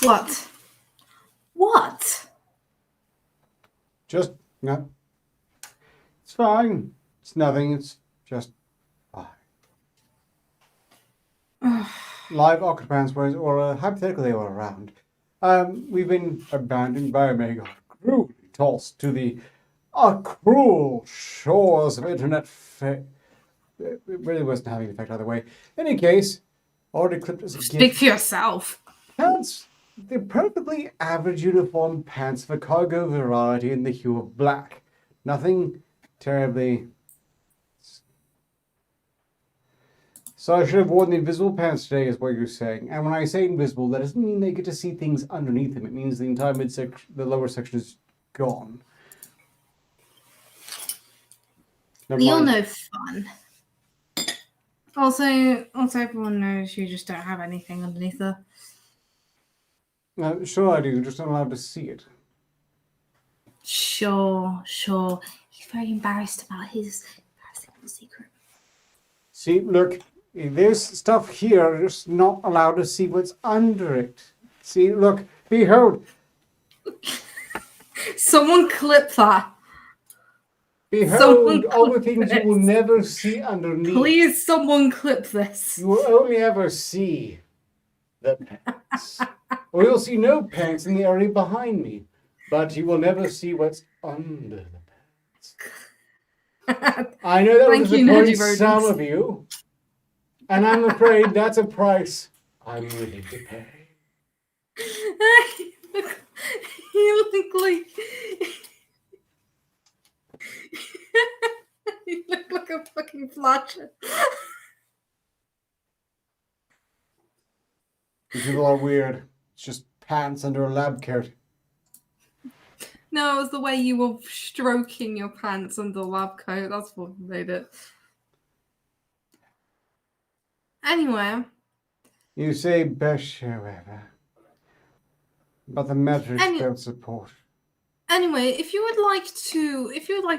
What? What? Just, no. It's fine. It's nothing. It's just fine. Live occupancy were, or hypothetically they were around. We've been abandoned by Omega, cruelly tossed to the cruel shores of internet. It really wasn't having an effect either way. In any case, already clipped as a Speak for yourself. Pants. The perfectly average uniform pants of a cargo variety in the hue of black. Nothing terribly. So I should have worn the invisible pants today, is what you're saying. And when I say invisible, that doesn't mean they get to see things underneath them. It means the entire midsection, the lower section is gone. Never You're mind. no fun. Also, everyone knows you just don't have anything underneath there. Sure I do, just not allowed to see it. Sure. He's very embarrassed about his embarrassing little secret. See, look, there's stuff here, you're just not allowed to see what's under it. See, look, behold. Someone clip that. Behold Someone all the clip things you will this. never see underneath. Please, someone clip this. You will only ever see the pants. Or you'll see no pants in the area behind me. But you will never see what's under the pants. I know that will Thank you, disappoint Nerdy some Rodents. of you. And I'm afraid that's a price I'm willing to pay. You look like you look like a fucking flatcher. You people are weird. It's just pants under a lab coat. No, it was the way you were stroking your pants under the lab coat. That's what made it. Anyway. You say best, however. But the metrics don't support. Anyway, if you would like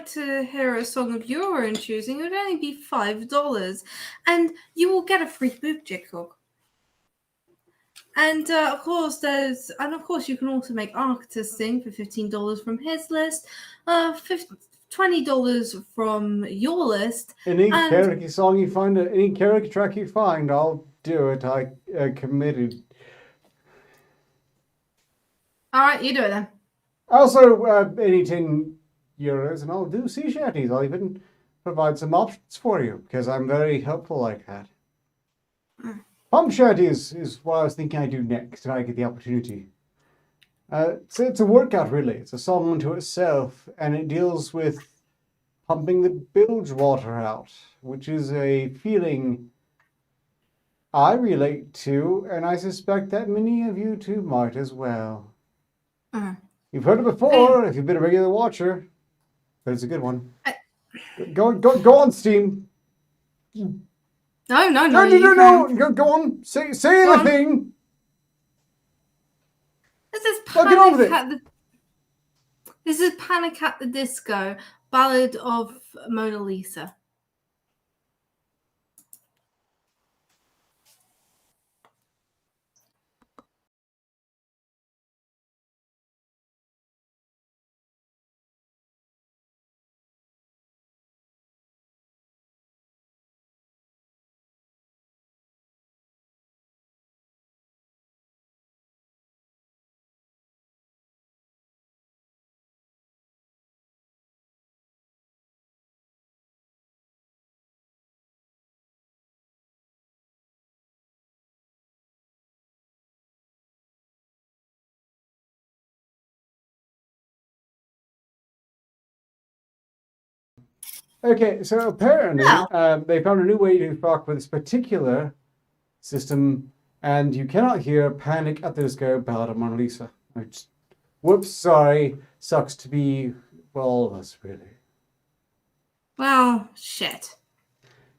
to hear a song of your own choosing, it would only be $5, and you will get a free boob jiggle. And of course, you can also make Arketer Sing for $15 from his list, $20 from your list. Any karaoke song you find, any karaoke track you find, I'll do it. I committed. All right, you do it then. Also, any €10, and I'll do sea shanties. I'll even provide some options for you because I'm very helpful like that. Pump shanty is what I was thinking I'd do next if I get the opportunity. So it's a workout really. It's a song unto itself, and it deals with pumping the bilge water out, which is a feeling I relate to, and I suspect that many of you too might as well. You've heard it before if you've been a regular watcher, but it's a good one. Go on, Steam. No. Go on. Say the thing. This is Get on with it. This is Panic at the Disco, Ballad of Mona Lisa. Okay, so apparently they found a new way to fuck with this particular system, and you cannot hear Panic at the Disco, Ballad of Mona Lisa. Whoops, sorry. Sucks to be, well, all of us, really. Well, shit.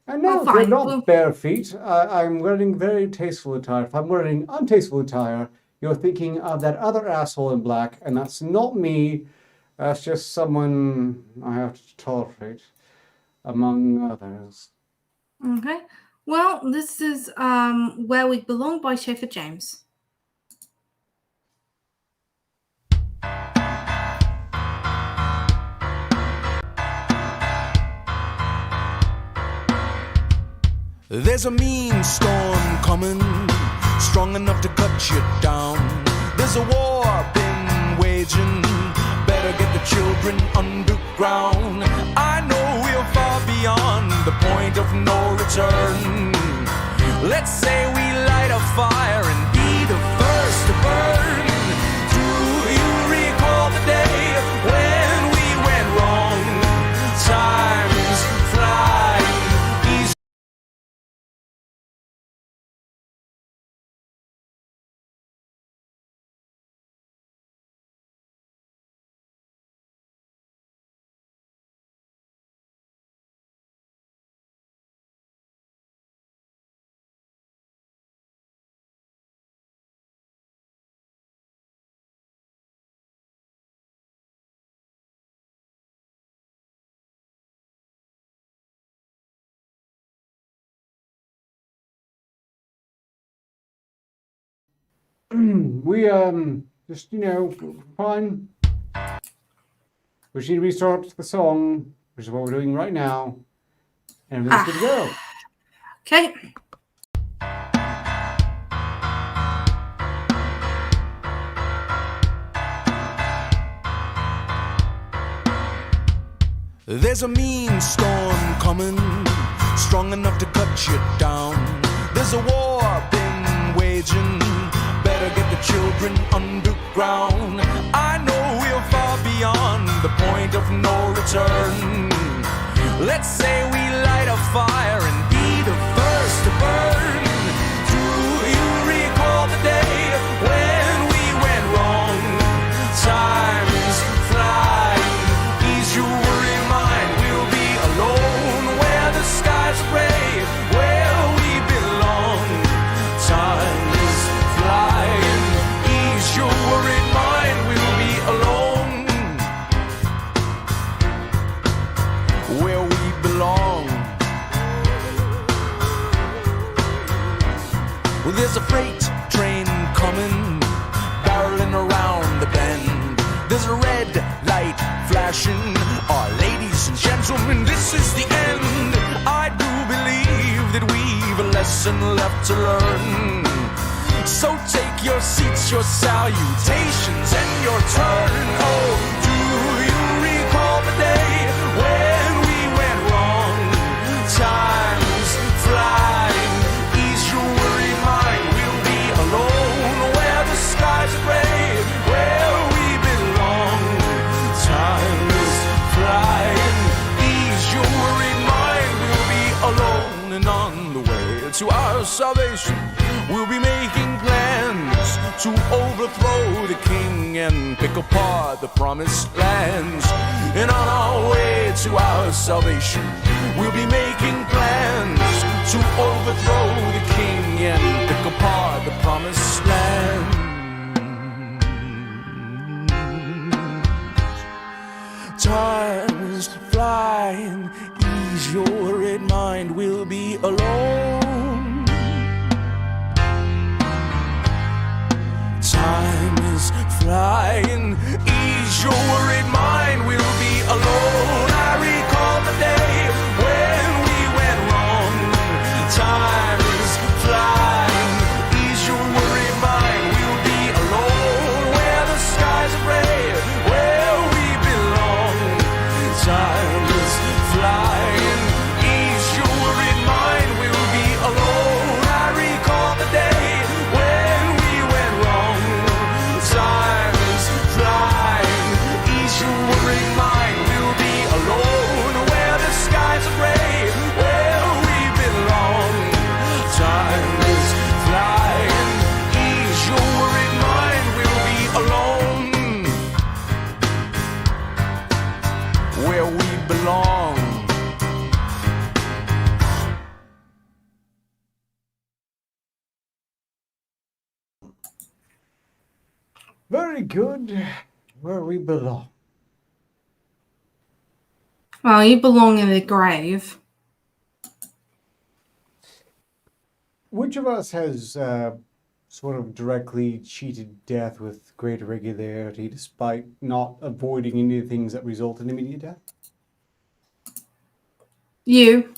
And no, they're not bare feet. I'm wearing very tasteful attire. If I'm wearing untasteful attire, you're thinking of that other asshole in black, and that's not me. That's just someone I have to tolerate, among others. Okay. Well, this is Where We Belong by Schaefer James. There's a mean storm coming, strong enough to cut you down. There's a war been waging, better get the children underground. I know we're far beyond the point of no return. Let's say we light a fire and be the first to burn. Do you recall the day when we went wrong? Time's flying easy. We, just, fine. We should restart the song, which is what we're doing right now. And everything's good to go. Okay. There's a mean storm coming, strong enough to cut you down. There's a war been waging, better get the children underground. I know we're far beyond the point of no return. Let's say we light a fire and be the first to burn. Do you recall the day when we went wrong? Time is flying, ease your worried mind. We'll be alone where the skies are gray, where we belong. Time is flying, ease your worried mind. We'll be alone where we belong. Well, there's a freight train coming, barreling around the bend. There's a red light flashing. Ladies and gentlemen, this is the end. I do believe that we've a lesson left to learn. So take your seats, your salutations, and your turn. Oh, do you recall the day when we went wrong? our salvation. We'll be making plans to overthrow the king and pick apart the promised lands. And on our way to our salvation, we'll be making plans to overthrow the king and pick apart the promised land. Time is flying, ease your red mind, we'll be alone. Time is flying, ease your worried mind, we'll be alone. I recall the day when we went wrong. Time is flying, ease your worried mind, we'll be alone. Where the skies are red, where we belong. Time is flying, ease your worried mind, we'll be alone. I recall the day when we went wrong. Time is flying, ease your worried mind, we'll be alone. Where the skies are gray, where we belong. Time is flying, ease your worried mind, we'll be alone. Where we belong. Very good. Where we belong. Well, you belong in the grave. Which of us has sort of directly cheated death with great regularity despite not avoiding any of the things that result in immediate death? You.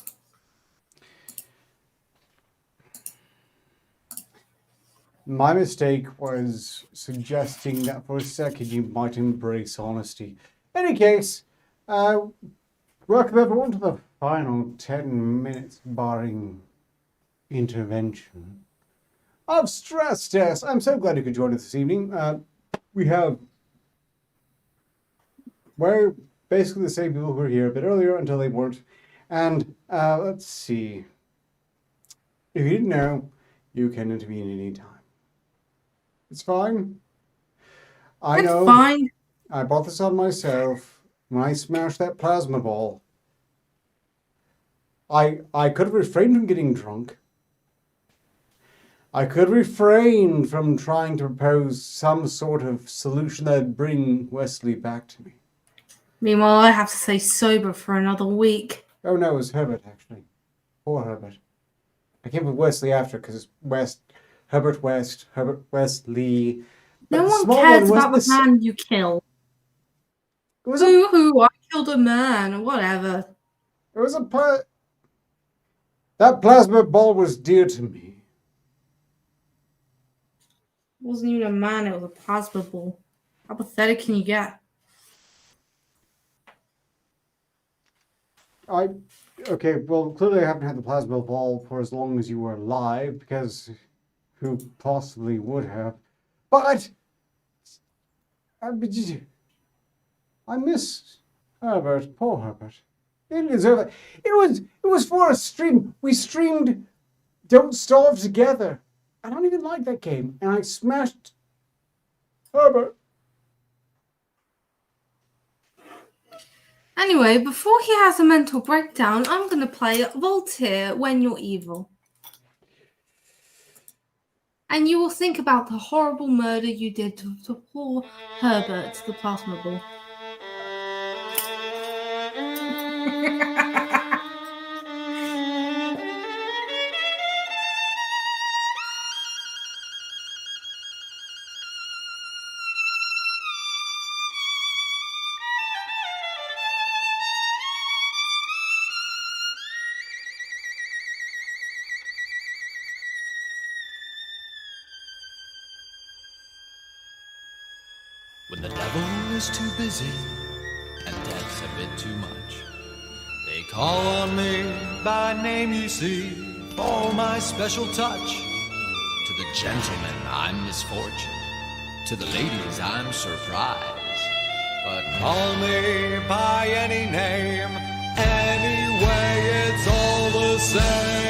My mistake was suggesting that for a second you might embrace honesty. In any case, welcome everyone to the final 10 minutes barring intervention of Stress Test. I'm so glad you could join us this evening. We're basically the same people who were here a bit earlier until they weren't. And let's see. If you didn't know, you can intervene any time. It's fine. I know. Fine. I brought this on myself when I smashed that plasma ball. I could have refrained from getting drunk. I could refrain from trying to propose some sort of solution that would bring Wesley back to me. Meanwhile, I have to stay sober for another week. Oh no, it was Herbert, actually. Poor Herbert. I came with Wesley after because it's Herbert Wesley. But No the one small cares one about was the man you kill. It was Hoo-hoo, I killed a man, whatever. It was that plasma ball was dear to me. It wasn't even a man, it was a plasma ball. How pathetic can you get? Okay, well, clearly I haven't had the plasma ball for as long as you were alive, because who possibly would have? But I miss Herbert, poor Herbert. He didn't deserve it. It was for a stream. We streamed Don't Starve together. I don't even like that game, and I smashed Herbert. Anyway, before he has a mental breakdown, I'm going to play Voltaire, When You're Evil. And you will think about the horrible murder you did to poor Herbert, the plasma ball. When the devil is too busy and death's a bit too much, they call on me by name, you see, for my special touch. To the gentlemen, I'm misfortune. To the ladies, I'm surprise. But call me by any name, anyway, it's all the same.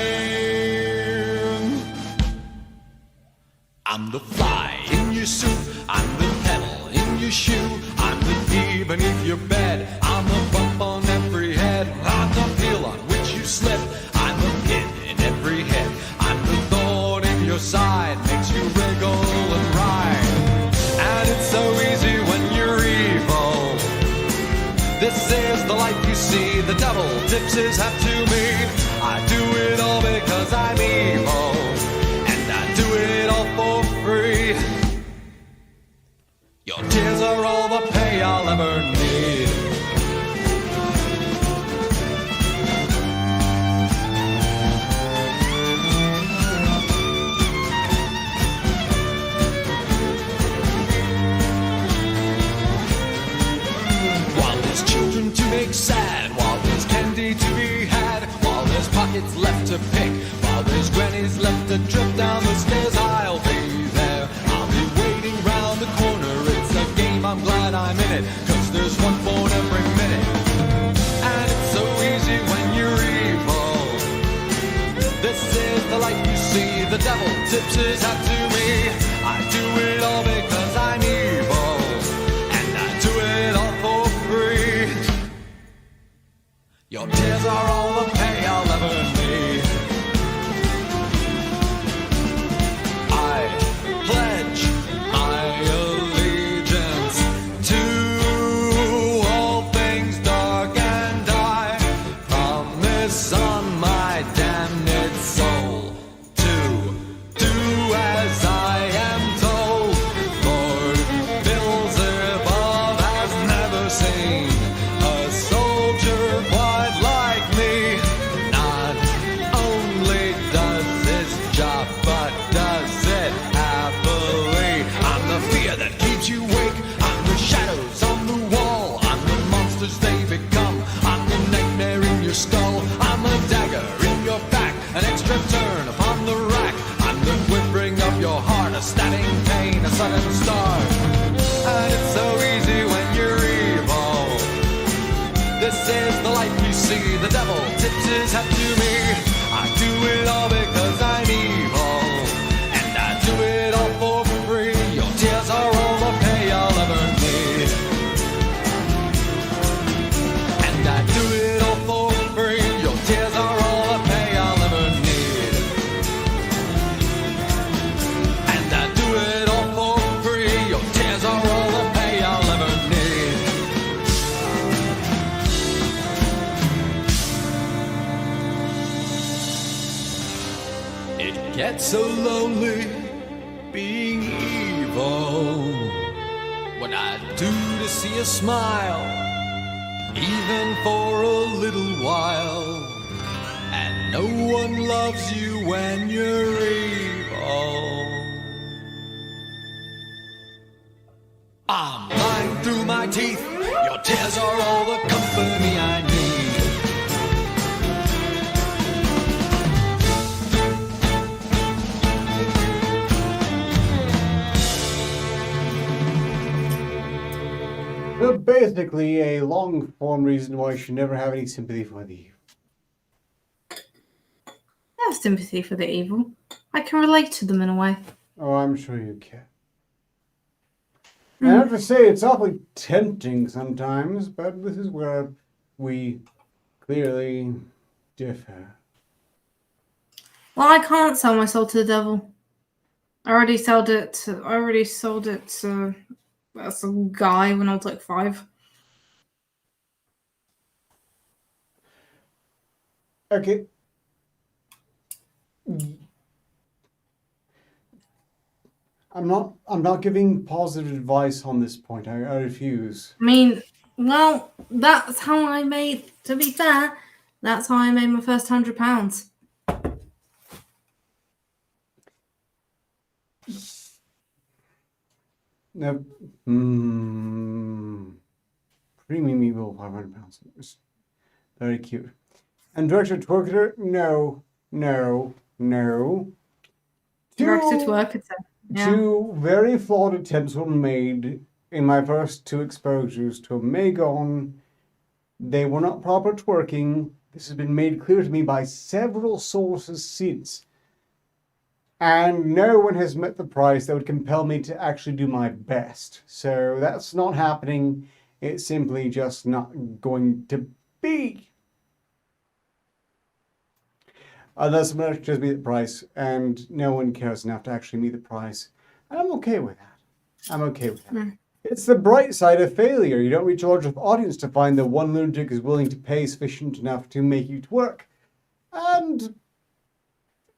I'm the fly in your soup, I'm the pedal in your shoe, I'm the pea beneath your bed, I'm the bump on every head, I'm the peel on which you slip, I'm the pin in every head, I'm the thorn in your side, makes you wriggle and ride. And it's so easy when you're evil. This is the life you see, the devil tips his hat to me. I do it all because I'm evil, and I do it all for free. Your tears are all the pay I'll ever need. While there's children to make sad, while there's candy to be had, while there's pockets left to pick, while there's grannies left to drip down the stairs, I'll be there. I'll be waiting round the corner. It's a game, I'm glad I'm in it, 'cause there's one phone every minute. And it's so easy when you're evil. This is the life you see, the devil tips his hat to me. I do it all because I'm evil, and I do it all for free. Your tears are all the pay I'll ever need. I pledge my allegiance to all things dark, and I promise on my damned soul to do as I am told. Lord Beelzebub has never seen a soldier quite like me. Not only does his job, but does it happily. I'm the fear that keeps you awake, I'm the shadows on the wall, I'm the monsters they become, I'm the nightmare in your skull, I'm a dagger in your back, an extra turn upon the rack, I'm the quivering of your heart, a stabbing pain, a sudden start. And it's so easy when you're evil. This is the life you see, the devil tips his hat to me. I do it all because I'm evil, and I do it all for free. Your tears are all the pay I'll ever need, and I do it all for free. Your tears are all the pay I'll ever need, and I do it all for free. Your tears are all the pay I'll ever need. It gets so lonely being evil. What I do to see a smile, even for a little while, and no one loves you when you're evil. I'm lying through my teeth. Your tears are all the company I need. So basically, a long-form reason why you should never have any sympathy for the evil. I have sympathy for the evil. I can relate to them in a way. Oh, I'm sure you can. I have to say, it's awfully tempting sometimes, but this is where we clearly differ. Well, I can't sell my soul to the devil. I already sold it to some guy when I was like 5. Okay. I'm not giving positive advice on this point. I refuse. I mean, well, that's how I made, to be fair, that's how I made my first £100. No. Premium Evil, £500. It's very cute. And Director Twerketer, no. Director Twerketer. Yeah. 2 very flawed attempts were made in my first 2 exposures to Megon. They were not proper twerking. This has been made clear to me by several sources since. And no one has met the price that would compel me to actually do my best. So that's not happening. It's simply just not going to be. Unless someone actually does meet the price, and no one cares enough to actually meet the price. And I'm okay with that. I'm okay with that. It's the bright side of failure. You don't reach a large enough audience to find that one lunatic is willing to pay sufficient enough to make you work. And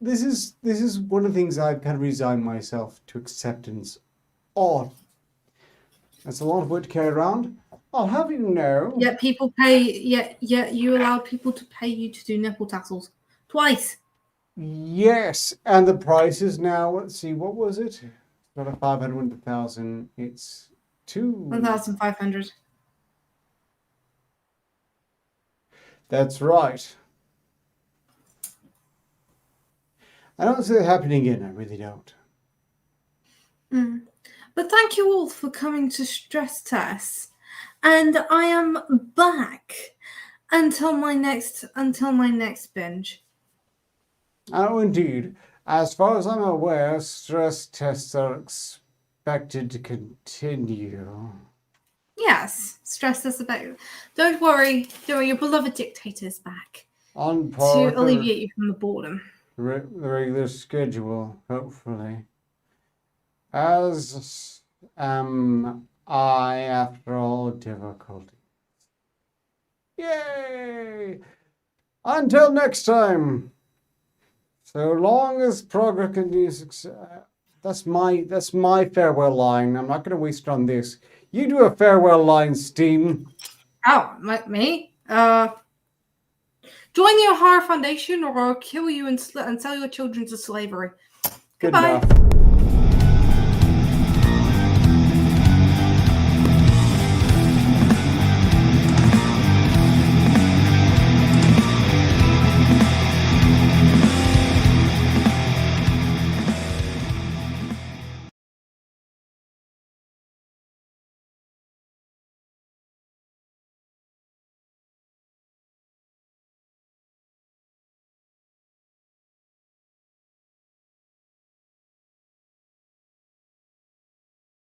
this is one of the things I've kind of resigned myself to acceptance on. That's a lot of weight to carry around. I'll have you know. Yet people pay. Yet you allow people to pay you to do nipple tassels twice. Yes, and the price is now. Let's see, what was it? Not a 500, 1,000. It's 1,500. That's right. I don't see it happening again. I really don't. But thank you all for coming to Stress Test, and I am back until my next binge. Oh, indeed. As far as I'm aware, stress tests are expected to continue. Yes, stress tests are back. Don't worry, your beloved dictator is back On par to alleviate you from the boredom. the regular schedule, hopefully. As am I, after all difficulties. Yay! Until next time. So long as progress continues. That's my farewell line. I'm not going to waste it on this. You do a farewell line, Steam. Oh, me? Join the O'Hara Foundation, or I'll kill you and sell your children to slavery. Good Goodbye. enough.